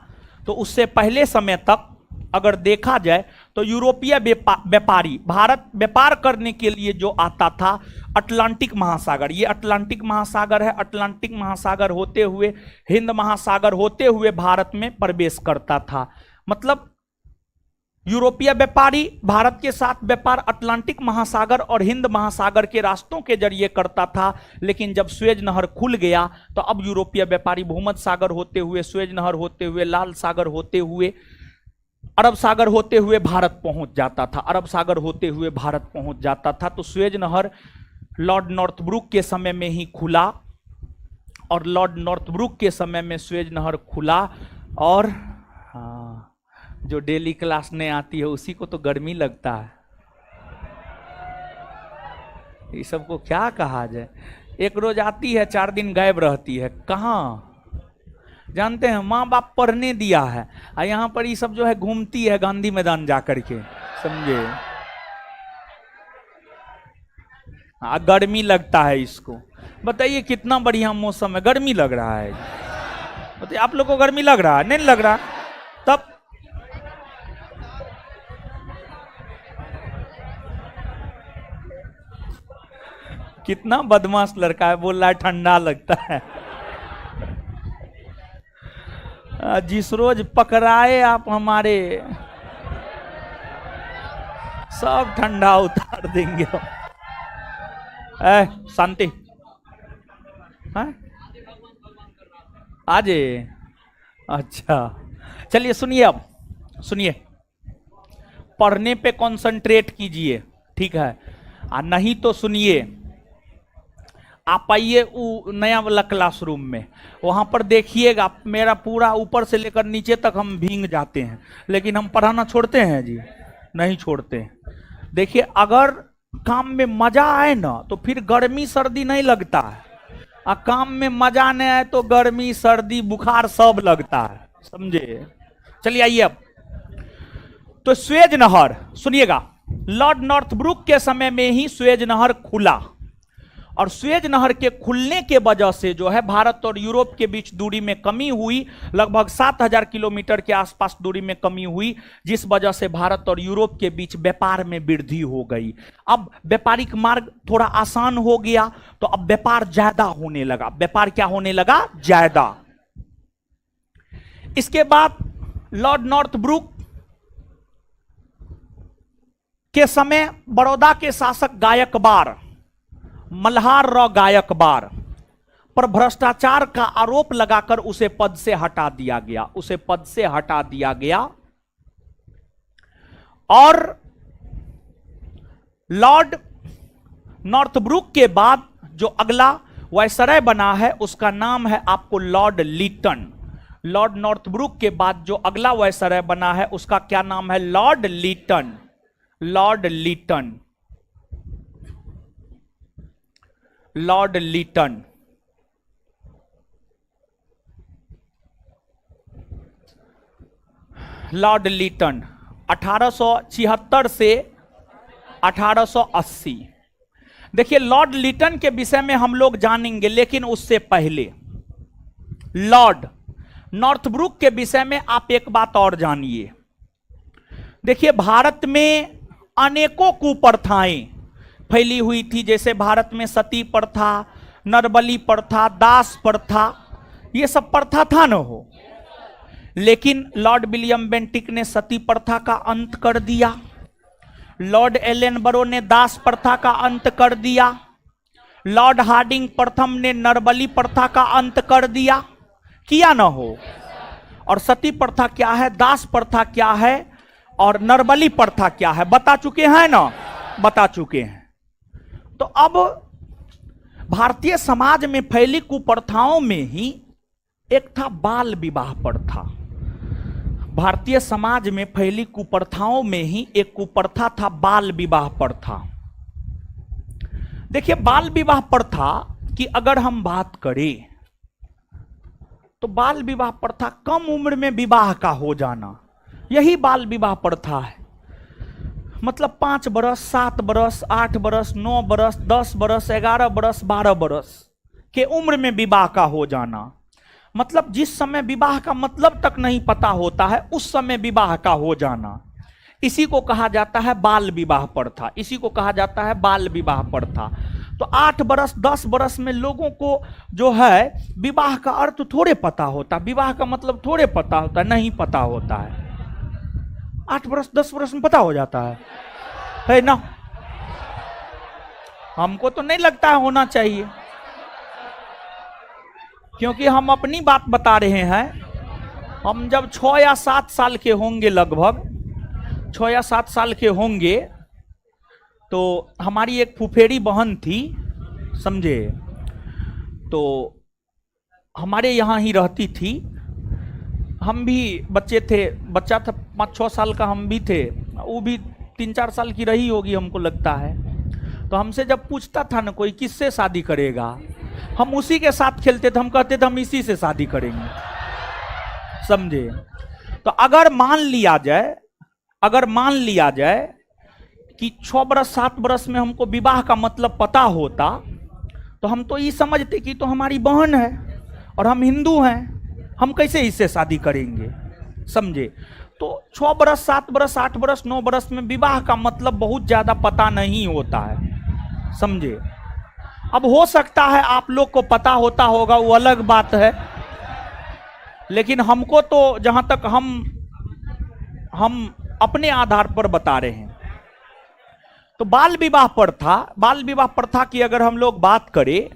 तो उससे पहले समय तक अगर देखा जाए तो यूरोपीय व्यापारी भारत व्यापार करने के लिए जो आता था अटलांटिक महासागर, ये अटलांटिक महासागर है, अटलांटिक महासागर होते हुए हिंद महासागर होते हुए भारत में प्रवेश करता था। मतलब यूरोपीय व्यापारी भारत के साथ व्यापार अटलांटिक महासागर और हिंद महासागर के रास्तों के जरिए करता था। लेकिन जब स्वेज नहर खुल गया तो अब यूरोपीय व्यापारी भूमध्य सागर होते हुए, स्वेज नहर होते हुए, लाल सागर होते हुए, अरब सागर होते हुए भारत पहुंच जाता था। अरब सागर होते हुए भारत पहुंच जाता था। तो स्वेज नहर लॉर्ड नॉर्थब्रुक के समय में ही खुला और लॉर्ड नॉर्थब्रुक के समय में स्वेज नहर खुला। और जो डेली क्लास नहीं आती है उसी को तो गर्मी लगता है। ये सबको क्या कहा जाए, एक रोज आती है 4 दिन गायब रहती है। कहाँ जानते हैं, माँ बाप पढ़ने दिया है और यहाँ पर ये सब जो है घूमती है गांधी मैदान जाकर के, समझे। गर्मी लगता है इसको। बताइए कितना बढ़िया मौसम है, गर्मी लग रहा है। बताइए आप लोग को गर्मी लग रहा है? नहीं लग रहा? तब कितना बदमाश लड़का है, बोल रहा है ठंडा लगता है। जिस रोज पकड़ाए आप हमारे, सब ठंडा उतार देंगे। शांति आज। अच्छा चलिए सुनिए, अब सुनिए, पढ़ने पे कंसंट्रेट कीजिए, ठीक है। नहीं तो सुनिए, आप आइए नया वाला क्लासरूम में, वहां पर देखिएगा मेरा पूरा ऊपर से लेकर नीचे तक हम भीग जाते हैं, लेकिन हम पढ़ाना छोड़ते हैं जी? नहीं छोड़ते हैं। देखिए अगर काम में मजा आए ना तो फिर गर्मी सर्दी नहीं लगता है, और काम में मजा नहीं आए तो गर्मी सर्दी बुखार सब लगता है, समझे। चलिए आइए अब। तो स्वेज नहर सुनिएगा, लॉर्ड नॉर्थब्रुक के समय में ही स्वेज नहर खुला और स्वेज नहर के खुलने के वजह से जो है भारत और यूरोप के बीच दूरी में कमी हुई। लगभग 7000 किलोमीटर के आसपास दूरी में कमी हुई, जिस वजह से भारत और यूरोप के बीच व्यापार में वृद्धि हो गई। अब व्यापारिक मार्ग थोड़ा आसान हो गया तो अब व्यापार ज्यादा होने लगा। व्यापार क्या होने लगा? ज्यादा। इसके बाद लॉर्ड नॉर्थब्रुक के समय बड़ौदा के शासक गायकवाड़, मल्हार राव गायकवाड़ पर भ्रष्टाचार का आरोप लगाकर उसे पद से हटा दिया गया, उसे पद से हटा दिया गया। और लॉर्ड नॉर्थब्रुक के बाद जो अगला वायसराय बना है उसका नाम है आपको लॉर्ड लीटन। लॉर्ड नॉर्थब्रुक के बाद जो अगला वायसराय बना है उसका क्या नाम है? Lord Lytton. Lord Lytton, Lord Lytton. Lord Lytton 1876 से 1880। देखिए लॉर्ड लीटन के विषय में हम लोग जानेंगे, लेकिन उससे पहले लॉर्ड नॉर्थब्रुक के विषय में आप एक बात और जानिए। देखिए भारत में अनेकों कुप्रथाएं फैली हुई थी, जैसे भारत में सती प्रथा, नरबली प्रथा, दास प्रथा, ये सब प्रथा था न हो। लेकिन लॉर्ड विलियम बेंटिक ने सती प्रथा का अंत कर दिया, लॉर्ड एलन बरो ने दास प्रथा का अंत कर दिया, लॉर्ड हार्डिंग प्रथम ने नरबली प्रथा का अंत कर दिया, किया ना हो। और सती प्रथा क्या है, दास प्रथा क्या है और नरबली प्रथा क्या है बता चुके हैं ना, बता चुके हैं। तो अब भारतीय समाज में फैली कुप्रथाओं में ही एक था बाल विवाह प्रथा। भारतीय समाज में फैली कुप्रथाओं में ही एक कुप्रथा था बाल विवाह प्रथा। देखिए, बाल विवाह प्रथा की अगर हम बात करें तो बाल विवाह प्रथा कम उम्र में विवाह का हो जाना, यही बाल विवाह प्रथा है। मतलब 5 बरस, 7 बरस, 8 बरस, 9 बरस, 10 बरस, 11 बरस, 12 बरस के उम्र में विवाह का हो जाना। मतलब जिस समय विवाह का मतलब तक नहीं पता होता है उस समय विवाह का हो जाना, इसी को कहा जाता है बाल विवाह प्रथा, इसी को कहा जाता है बाल विवाह प्रथा। तो 8 बरस 10 बरस में लोगों को जो है विवाह का अर्थ थोड़े पता होता, विवाह का मतलब थोड़े पता होता, नहीं पता होता है। 8 बरस 10 बरस में पता हो जाता है ना। हमको तो नहीं लगता है होना चाहिए, क्योंकि हम अपनी बात बता रहे हैं। हम जब 6 या 7 साल के होंगे, लगभग 6 या 7 साल के होंगे, तो हमारी एक फुफेरी बहन थी, समझे, तो हमारे यहाँ ही रहती थी। हम भी बच्चे थे, बच्चा था 5-6 साल का, हम भी थे, वो भी 3-4 साल की रही होगी हमको लगता है। तो हमसे जब पूछता था ना कोई किससे शादी करेगा, हम उसी के साथ खेलते थे, हम कहते थे हम इसी से शादी करेंगे, समझे। तो अगर मान लिया जाए कि 6 बरस 7 बरस में हमको विवाह का मतलब पता होता, तो हम तो ये समझते कि तो हमारी बहन है और हम हिंदू हैं, हम कैसे इससे शादी करेंगे, समझे। तो 6 बरस 7 बरस 8 बरस 9 बरस में विवाह का मतलब बहुत ज्यादा पता नहीं होता है, समझे। अब हो सकता है आप लोग को पता होता होगा, वो अलग बात है, लेकिन हमको तो जहां तक हम अपने आधार पर बता रहे हैं। तो बाल विवाह प्रथा की अगर हम लोग बात करें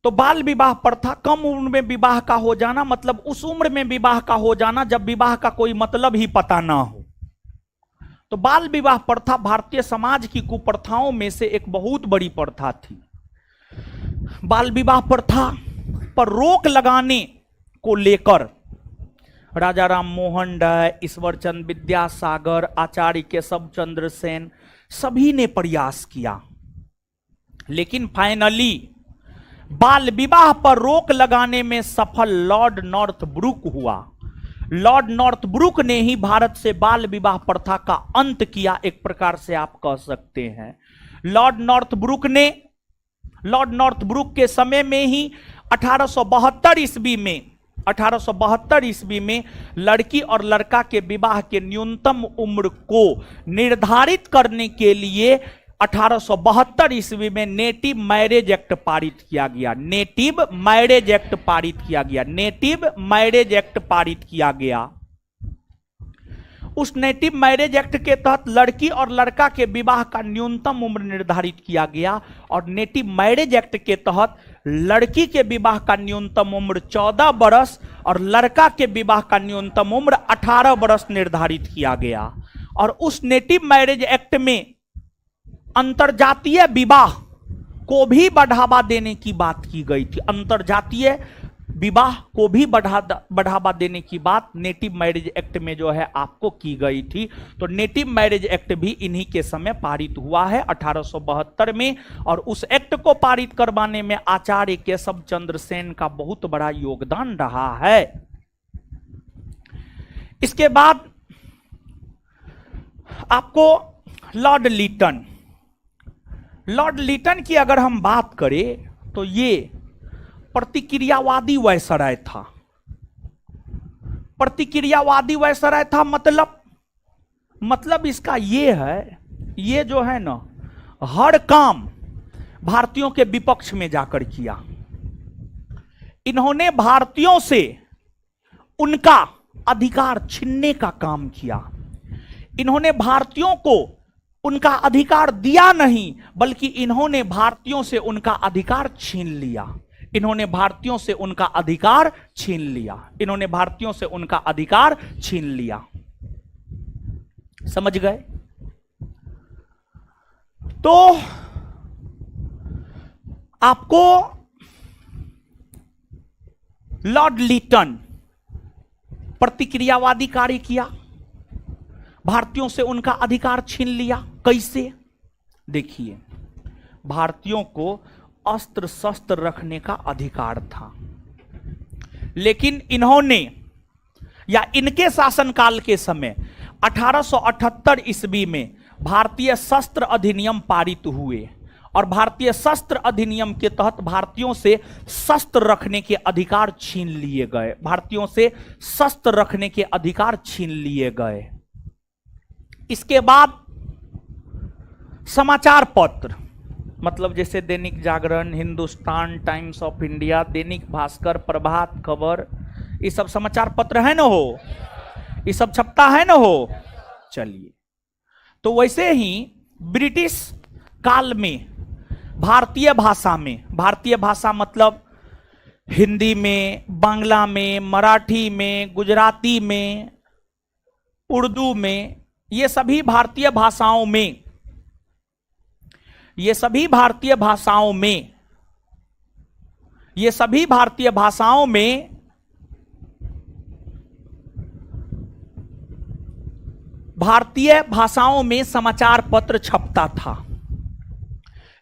तो बाल विवाह प्रथा कम उम्र में विवाह का हो जाना, मतलब उस उम्र में विवाह का हो जाना जब विवाह का कोई मतलब ही पता ना हो। तो बाल विवाह प्रथा भारतीय समाज की कुप्रथाओं में से एक बहुत बड़ी प्रथा थी। बाल विवाह प्रथा पर रोक लगाने को लेकर राजा राम मोहन राय, ईश्वर चंद्र विद्यासागर, आचार्य केशव चंद्र सेन सभी ने प्रयास किया, लेकिन फाइनली बाल विवाह पर रोक लगाने में सफल लॉर्ड नॉर्थब्रुक हुआ। लॉर्ड नॉर्थब्रुक ने ही भारत से बाल विवाह प्रथा का अंत किया, एक प्रकार से आप कह सकते हैं। लॉर्ड नॉर्थब्रुक के समय में ही 1872 ईस्वी में लड़की और लड़का के विवाह के न्यूनतम उम्र को निर्धारित करने के लिए 1872 ईस्वी में नेटिव मैरिज एक्ट पारित किया गया। उस नेटिव मैरिज एक्ट के तहत लड़की और लड़का के विवाह का न्यूनतम उम्र निर्धारित किया गया, और नेटिव मैरिज एक्ट के तहत लड़की के विवाह का न्यूनतम उम्र 14 बरस और लड़का के विवाह का न्यूनतम उम्र 18 बरस निर्धारित किया गया। और उस नेटिव मैरिज एक्ट में अंतरजातीय विवाह को भी बढ़ावा देने की बात की गई थी। अंतरजातीय विवाह को भी बढ़ावा देने की बात नेटिव मैरिज एक्ट में जो है आपको की गई थी। तो नेटिव मैरिज एक्ट भी इन्हीं के समय पारित हुआ है 1872 में, और उस एक्ट को पारित करवाने में आचार्य केशव चंद्र सेन का बहुत बड़ा योगदान रहा है। इसके बाद आपको लॉर्ड लीटन की अगर हम बात करें तो ये प्रतिक्रियावादी वायसराय था। मतलब इसका ये है, ये जो है ना हर काम भारतीयों के विपक्ष में जाकर किया। इन्होंने भारतीयों से उनका अधिकार छीनने का काम किया। इन्होंने भारतीयों को उनका अधिकार दिया नहीं, बल्कि इन्होंने भारतीयों से उनका अधिकार छीन लिया। इन्होंने भारतीयों से उनका अधिकार छीन लिया। इन्होंने भारतीयों से उनका अधिकार छीन लिया। समझ गए? तो आपको लॉर्ड लिटन प्रतिक्रियावादी कार्य किया, भारतीयों से उनका अधिकार छीन लिया। कैसे? देखिए, भारतीयों को अस्त्र शस्त्र रखने का अधिकार था, लेकिन इन्होंने या इनके शासनकाल के समय 1878 ईस्वी में भारतीय शस्त्र अधिनियम पारित हुए और भारतीय शस्त्र अधिनियम के तहत भारतीयों से शस्त्र रखने के अधिकार छीन लिए गए। भारतीयों से शस्त्र रखने के अधिकार छीन लिए गए। इसके बाद समाचार पत्र, मतलब जैसे Dainik Jagran, Hindustan times of India, Dainik Bhaskar, Prabhat Khabar, ये सब समाचार पत्र है ना हो, ये सब छपता है ना हो। चलिए, तो वैसे ही ब्रिटिश काल में भारतीय भाषा मतलब हिंदी में, बांग्ला में, मराठी में, गुजराती में, उर्दू में, ये सभी भारतीय भाषाओं में समाचार पत्र छपता था।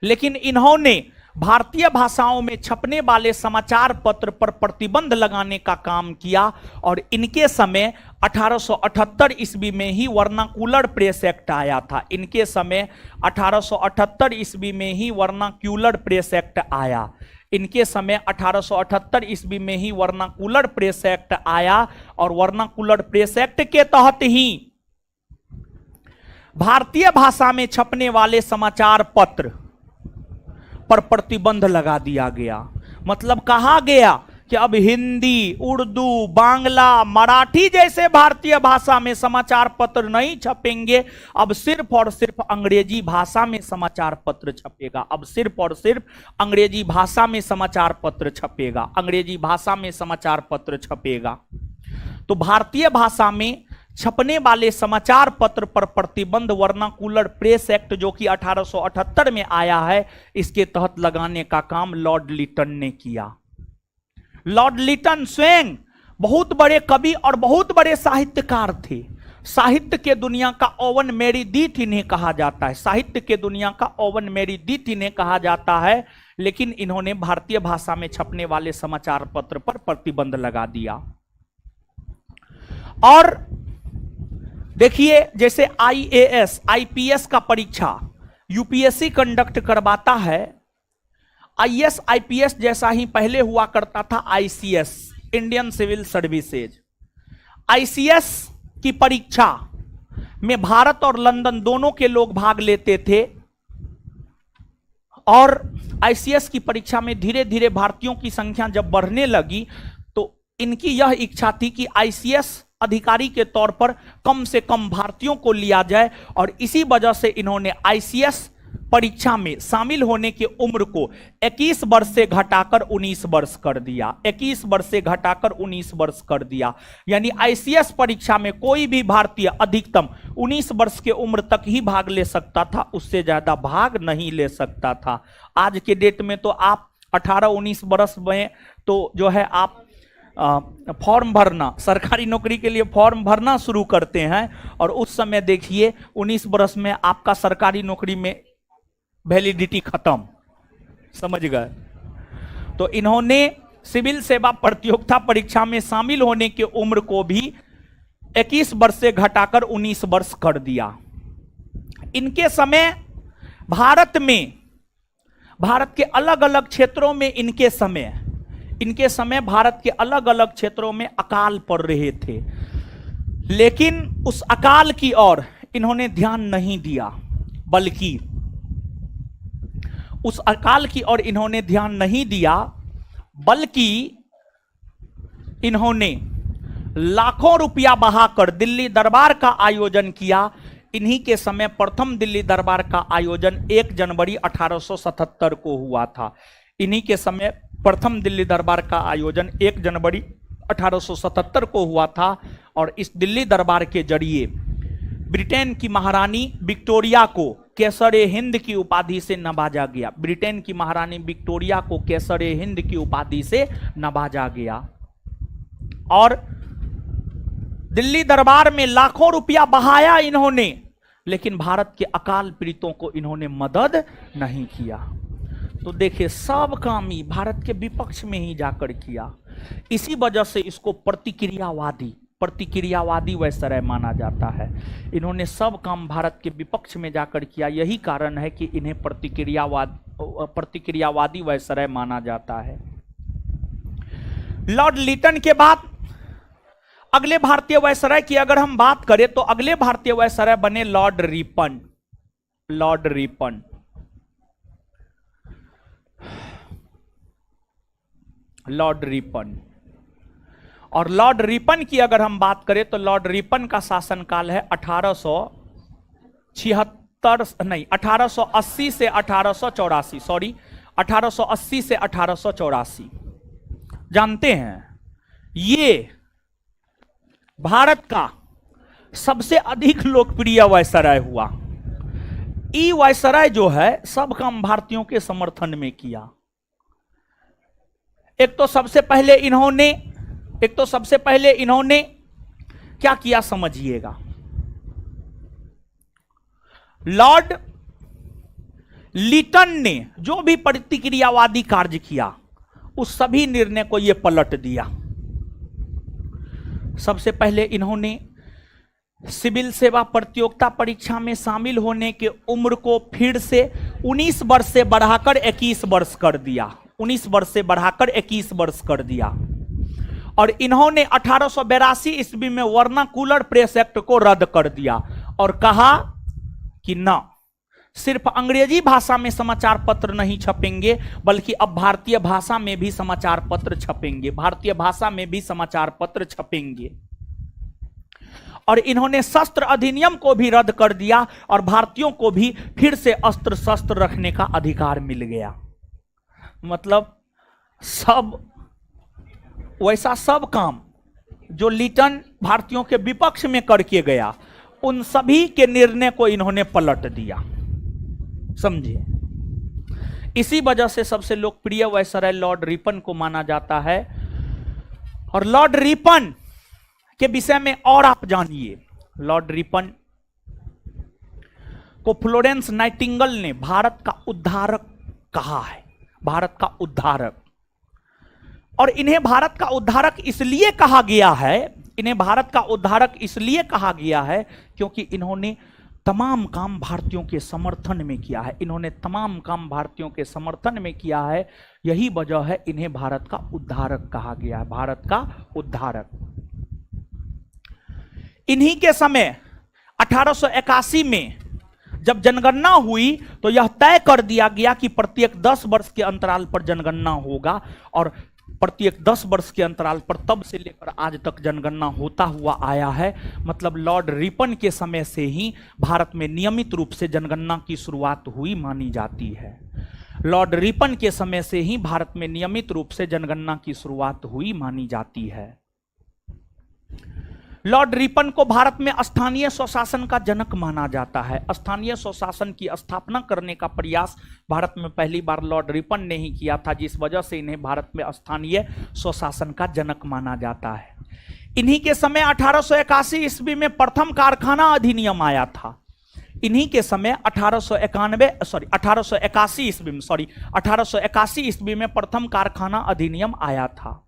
लेकिन इन्होंने भारतीय भाषाओं में छपने वाले समाचार पत्र पर प्रतिबंध लगाने का काम किया और इनके समय 1878 ईस्वी में ही वर्नाकुलर प्रेस एक्ट आया था। इनके समय 1878 ईस्वी में ही वर्नाकुलर प्रेस एक्ट आया। इनके समय 1878 ईस्वी में ही वर्नाकुलर प्रेस एक्ट आया और वर्नाकुलर प्रेस एक्ट के तहत ही भारतीय भाषा में छपने वाले समाचार पत्र पर प्रतिबंध लगा दिया गया। मतलब कहा गया कि अब हिंदी, उर्दू, बांग्ला, मराठी जैसे भारतीय भाषा में समाचार पत्र नहीं छपेंगे, अब सिर्फ और सिर्फ अंग्रेजी भाषा में समाचार पत्र छपेगा। अब सिर्फ और सिर्फ अंग्रेजी भाषा में समाचार पत्र छपेगा। अंग्रेजी भाषा में समाचार पत्र छपेगा। तो भारतीय भाषा में छपने वाले समाचार पत्र पर प्रतिबंध वर्नाकुलर प्रेस एक्ट, जो कि 1878 में आया है, इसके तहत लगाने का काम लॉर्ड लिटन ने किया। लॉर्ड लिटन स्वयं बहुत बड़े कवि और बहुत बड़े साहित्यकार थे। साहित्य के दुनिया का ओवन मेरिडिथ इन्हें कहा जाता है। साहित्य के दुनिया का ओवन मेरिडिथ इन्हें कहा जाता है। लेकिन इन्होंने भारतीय भाषा में छपने वाले समाचार पत्र पर प्रतिबंध लगा दिया। और देखिए, जैसे आईएएस, आईपीएस का परीक्षा यूपीएससी कंडक्ट करवाता है, आईएएस आईपीएस जैसा ही पहले हुआ करता था ICS, Indian Civil Services. ICS की परीक्षा में भारत और लंदन दोनों के लोग भाग लेते थे और आईसीएस की परीक्षा में धीरे धीरे भारतीयों की संख्या जब बढ़ने लगी तो इनकी यह इच्छा थी कि आईसीएस अधिकारी के तौर पर कम से कम भारतीयों को लिया जाए और इसी वजह से इन्होंने आईसीएस परीक्षा में शामिल होने की उम्र को 21 वर्ष से घटाकर 19 वर्ष कर दिया। 21 वर्ष से घटाकर 19 वर्ष कर दिया। यानी आईसीएस परीक्षा में कोई भी भारतीय अधिकतम 19 वर्ष के उम्र तक ही भाग ले सकता था, उससे ज्यादा भाग नहीं ले सकता था। आज के डेट में तो आप 18-19 वर्ष में तो जो है आप फॉर्म भरना, सरकारी नौकरी के लिए फॉर्म भरना शुरू करते हैं और उस समय देखिए 19 वर्ष में आपका सरकारी नौकरी में वैलिडिटी खत्म। समझ गए? तो इन्होंने सिविल सेवा प्रतियोगिता परीक्षा में शामिल होने की उम्र को भी 21 वर्ष से घटाकर 19 वर्ष कर दिया। इनके समय भारत के अलग अलग क्षेत्रों में इनके समय भारत के अलग अलग क्षेत्रों में अकाल पड़ रहे थे, लेकिन उस अकाल की ओर इन्होंने ध्यान नहीं दिया, बल्कि उस अकाल की ओर इन्होंने ध्यान नहीं दिया, बल्कि इन्होंने लाखों रुपया बहाकर दिल्ली दरबार का आयोजन किया। इन्हीं के समय प्रथम दिल्ली दरबार का आयोजन 1 जनवरी 1877 को हुआ था। इन्हीं के समय प्रथम दिल्ली दरबार का आयोजन 1 जनवरी 1877 को हुआ था। और इस दिल्ली दरबार के जरिए ब्रिटेन की महारानी विक्टोरिया को केसरे हिंद की उपाधि से नवाजा गया। ब्रिटेन की महारानी विक्टोरिया को केसरे हिंद की उपाधि से नवाजा गया। और दिल्ली दरबार में लाखों रुपया बहाया इन्होंने, लेकिन भारत के अकाल पीड़ितों को इन्होंने मदद नहीं किया। तो देखिए, सब काम ही भारत के विपक्ष में ही जाकर किया। इसी वजह से इसको प्रतिक्रियावादी वायसराय माना जाता है। इन्होंने सब काम भारत के विपक्ष में जाकर किया। यही कारण है कि इन्हें प्रतिक्रियावादी वायसराय माना जाता है। लॉर्ड लिटन के बाद अगले भारतीय वायसराय की अगर हम बात करें तो अगले भारतीय वायसराय बने लॉर्ड रिपन। लॉर्ड रिपन और लॉर्ड रिपन की अगर हम बात करें तो लॉर्ड रिपन का शासनकाल है 1880 से 1884। सॉरी, 1880 से 1884। जानते हैं, ये भारत का सबसे अधिक लोकप्रिय वायसराय हुआ। ई वायसराय जो है सब काम भारतीयों के समर्थन में किया। एक तो सबसे पहले इन्होंने क्या किया समझिएगा। लॉर्ड लिटन ने जो भी प्रतिक्रियावादी कार्य किया उस सभी निर्णय को यह पलट दिया। सबसे पहले इन्होंने सिविल सेवा प्रतियोगिता परीक्षा में शामिल होने के उम्र को फिर से 19 वर्ष से बढ़ाकर 21 वर्ष कर दिया। 19 वर्ष से बढ़ाकर 21 वर्ष कर दिया। और इन्होंने 1882 ईस्वी में वर्नाकुलर प्रेस एक्ट को रद्द कर दिया और कहा कि न सिर्फ अंग्रेजी भाषा में समाचार पत्र नहीं छपेंगे, बल्कि अब भारतीय भाषा में भी समाचार पत्र छपेंगे। भारतीय भाषा में भी समाचार पत्र छपेंगे। और इन्होंने शस्त्र अधिनियम को भी रद्द कर दिया और भारतीयों को भी फिर से अस्त्र शस्त्र रखने का अधिकार मिल गया। मतलब वैसा सब काम जो लिटन भारतीयों के विपक्ष में करके गया, उन सभी के निर्णय को इन्होंने पलट दिया। समझिए, इसी वजह से सबसे लोकप्रिय वायसराय लॉर्ड रिपन को माना जाता है। और लॉर्ड रिपन के विषय में और आप जानिए। लॉर्ड रिपन को फ्लोरेंस नाइटिंगेल ने भारत का उद्धारक कहा है। भारत का उद्धारक। और इन्हें भारत का उद्धारक इसलिए कहा गया है, क्योंकि इन्होंने तमाम काम भारतीयों के समर्थन में किया है। यही वजह है इन्हें भारत का उद्धारक कहा गया है। भारत का उद्धारक। इन्हीं के समय 1881 में जब जनगणना हुई तो यह तय कर दिया गया कि प्रत्येक 10 वर्ष के अंतराल पर जनगणना होगा। और प्रत्येक 10 वर्ष के अंतराल पर तब से लेकर आज तक जनगणना होता हुआ आया है। मतलब लॉर्ड रिपन के समय से ही भारत में नियमित रूप से जनगणना की शुरुआत हुई मानी जाती है। लॉर्ड रिपन के समय से ही भारत में नियमित रूप से जनगणना की शुरुआत हुई मानी जाती है। लॉर्ड रिपन को भारत में स्थानीय स्वशासन का जनक माना जाता है। स्थानीय स्वशासन की स्थापना करने का प्रयास भारत में पहली बार लॉर्ड रिपन ने ही किया था, जिस वजह से इन्हें भारत में स्थानीय स्वशासन का जनक माना जाता है। इन्हीं के समय 1881 ईस्वी में प्रथम कारखाना अधिनियम आया था। इन्हीं के समय 1881 ईस्वी में प्रथम कारखाना अधिनियम आया था।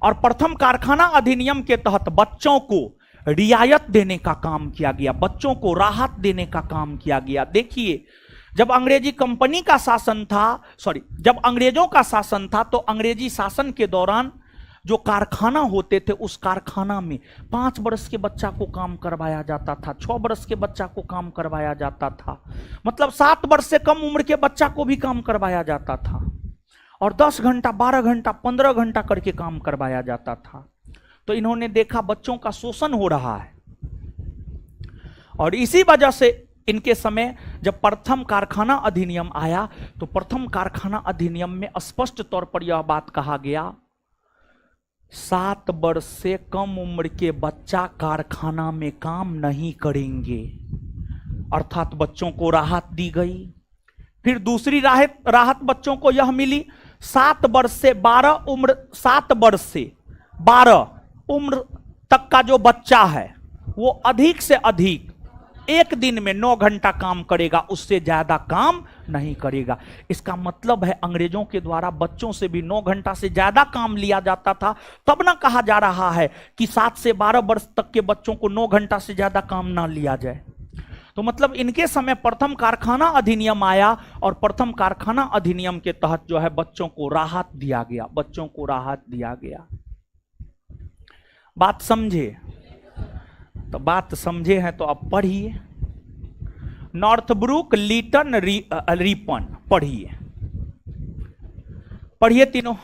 और प्रथम कारखाना अधिनियम के तहत बच्चों को रियायत देने का काम किया गया, बच्चों को राहत देने का काम किया गया। देखिए, जब अंग्रेजी कंपनी का शासन था, जब अंग्रेजों का शासन था, तो अंग्रेजी शासन के दौरान जो कारखाना होते थे उस कारखाना में 5 वर्ष के बच्चा को काम करवाया जाता था, 6 वर्ष के बच्चा को काम करवाया जाता था। मतलब 7 वर्ष से कम उम्र के बच्चा को भी काम करवाया जाता था। और 10 घंटा 12 घंटा 15 घंटा करके काम करवाया जाता था। तो इन्होंने देखा बच्चों का शोषण हो रहा है, और इसी वजह से इनके समय जब प्रथम कारखाना अधिनियम आया, तो प्रथम कारखाना अधिनियम में स्पष्ट तौर पर यह बात कहा गया, 7 वर्ष से कम उम्र के बच्चा कारखाना में काम नहीं करेंगे, अर्थात बच्चों को राहत दी गई। फिर दूसरी राहत बच्चों को यह मिली, 7 वर्ष से 12 उम्र, 7 वर्ष से 12 उम्र तक का जो बच्चा है वो अधिक से अधिक एक दिन में 9 घंटा काम करेगा, उससे ज्यादा काम नहीं करेगा। इसका मतलब है अंग्रेजों के द्वारा बच्चों से भी 9 घंटा से ज्यादा काम लिया जाता था, तब ना कहा जा रहा है कि 7 से 12 वर्ष तक के बच्चों को 9 घंटा से ज्यादा काम ना लिया जाए। तो मतलब इनके समय प्रथम कारखाना अधिनियम आया, और प्रथम कारखाना अधिनियम के तहत जो है बच्चों को राहत दिया गया, बच्चों को राहत दिया गया। बात समझे? तो बात समझे हैं तो अब पढ़िए, नॉर्थब्रुक, लीटन, रिपन, पढ़िए, पढ़िए तीनों।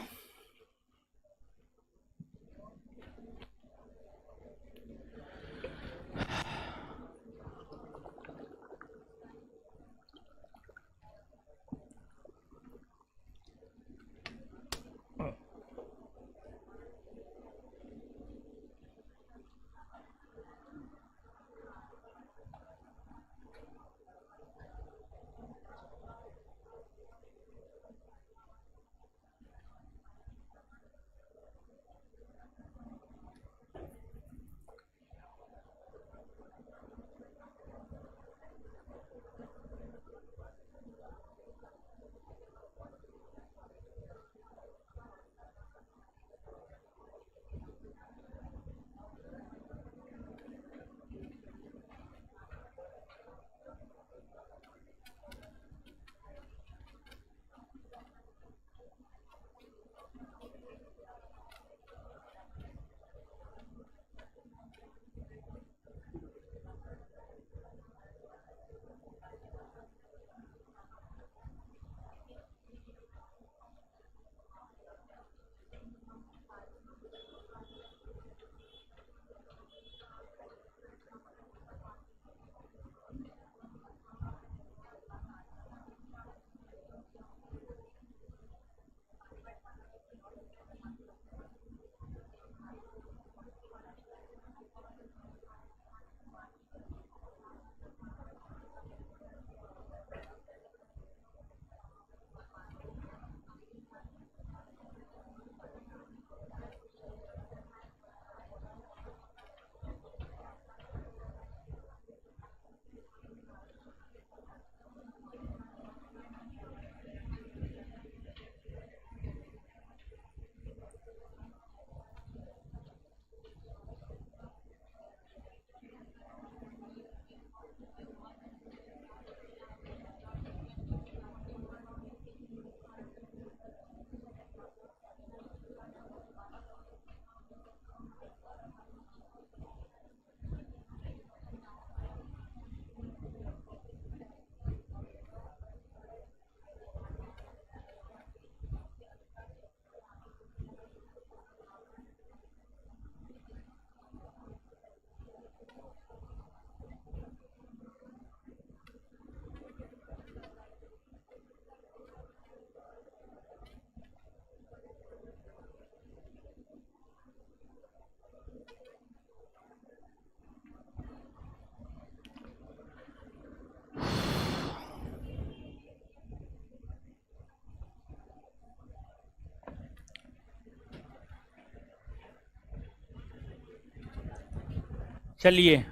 चलिए,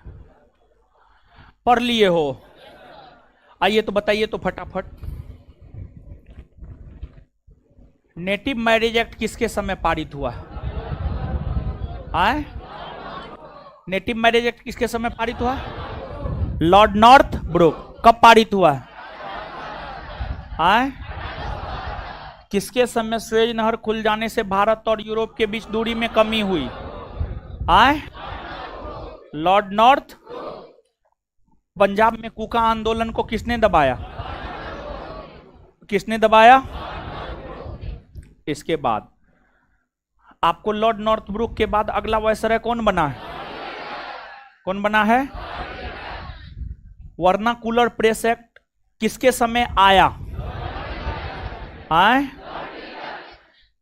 पढ़ लिए हो? आइए तो बताइए तो फटाफट, नेटिव मैरिज एक्ट किसके समय पारित हुआ? आए, नेटिव मैरिज एक्ट किसके समय पारित हुआ? Lord Northbrook. कब पारित हुआ? आए, किसके समय स्वेज नहर खुल जाने से भारत और यूरोप के बीच दूरी में कमी हुई? आए, लॉर्ड नॉर्थ। पंजाब में कुका आंदोलन को किसने दबाया? किसने दबाया? इसके बाद आपको लॉर्ड नॉर्थब्रुक के बाद अगला वायसराय कौन बना है? कौन बना है? वर्नाकुलर प्रेस एक्ट किसके समय आया? आए?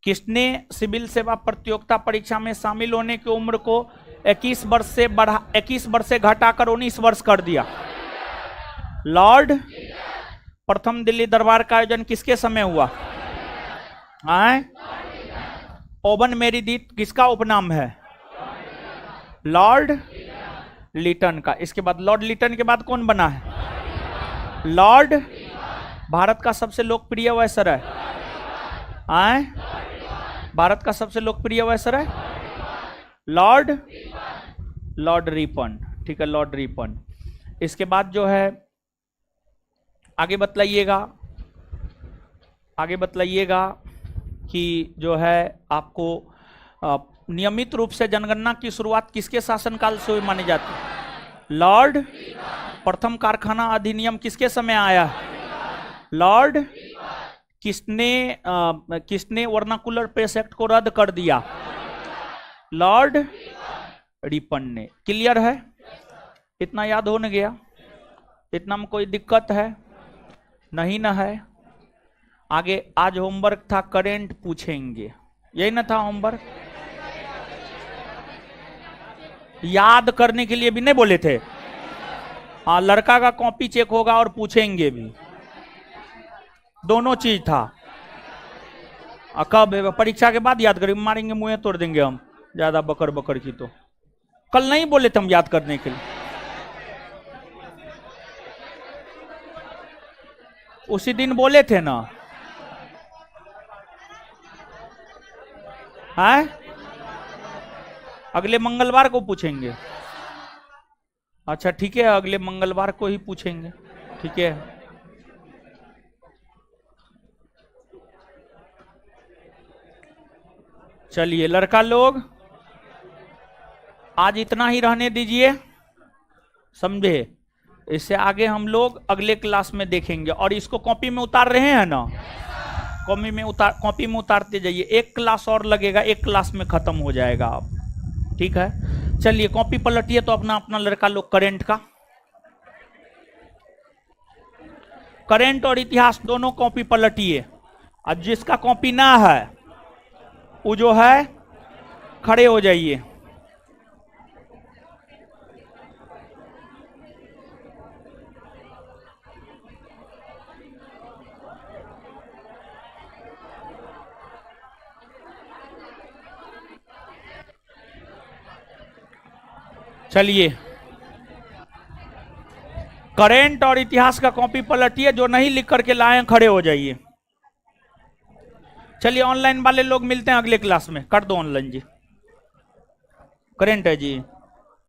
किसने सिविल सेवा प्रतियोगिता परीक्षा में शामिल होने की उम्र को 21 वर्ष से घटाकर 19 वर्ष कर दिया? लॉर्ड। प्रथम दिल्ली दरबार का आयोजन किसके समय हुआ? आए? ओवन मेरीदीथ किसका उपनाम है? लॉर्ड लिटन का। इसके बाद लॉर्ड लिटन के बाद कौन बना है? लॉर्ड। भारत का सबसे लोकप्रिय वायसराय? आए? भारत का सबसे लोकप्रिय वायसराय? Lord Ripon. ठीक है, लॉर्ड रिपन। इसके बाद जो है आगे बतलाइएगा कि जो है आपको नियमित रूप से जनगणना की शुरुआत किसके शासनकाल से हुई मानी जाती है? लॉर्ड। प्रथम कारखाना अधिनियम किसके समय आया? लॉर्ड। किसने वर्नाकुलर प्रेस एक्ट को रद्द कर दिया? लॉर्ड रिपन ने। क्लियर है? इतना याद हो न गया? इतना में कोई दिक्कत है? नहीं ना है? आगे आज होमवर्क था करेंट पूछेंगे, यही ना था होमवर्क? याद करने के लिए भी नहीं बोले थे? हाँ, लड़का का कॉपी चेक होगा और पूछेंगे भी, दोनों चीज था। कब? परीक्षा के बाद याद करेंगे, मारेंगे मुंह तोड़ देंगे हम ज्यादा बकर बकर की। तो कल नहीं बोले थे हम याद करने के लिए? उसी दिन बोले थे ना? है? अगले मंगलवार को पूछेंगे। अच्छा ठीक है, अगले मंगलवार को ही पूछेंगे। ठीक है, चलिए लड़का लोग आज इतना ही रहने दीजिए, समझे? इससे आगे हम लोग अगले क्लास में देखेंगे। और इसको कॉपी में उतार रहे हैं ना? कॉपी में उतारते जाइए। एक क्लास और लगेगा, एक क्लास में खत्म हो जाएगा अब। ठीक है, चलिए कॉपी पलटिए तो अपना अपना लड़का लोग करंट और इतिहास दोनों कॉपी पलटिए। और जिसका कॉपी ना है वो जो है खड़े हो जाइए। चलिए करेंट और इतिहास का कॉपी पलटिए, जो नहीं लिख करके लाए खड़े हो जाइए। चलिए ऑनलाइन वाले लोग मिलते हैं अगले क्लास में। कर दो ऑनलाइन जी, करेंट है जी।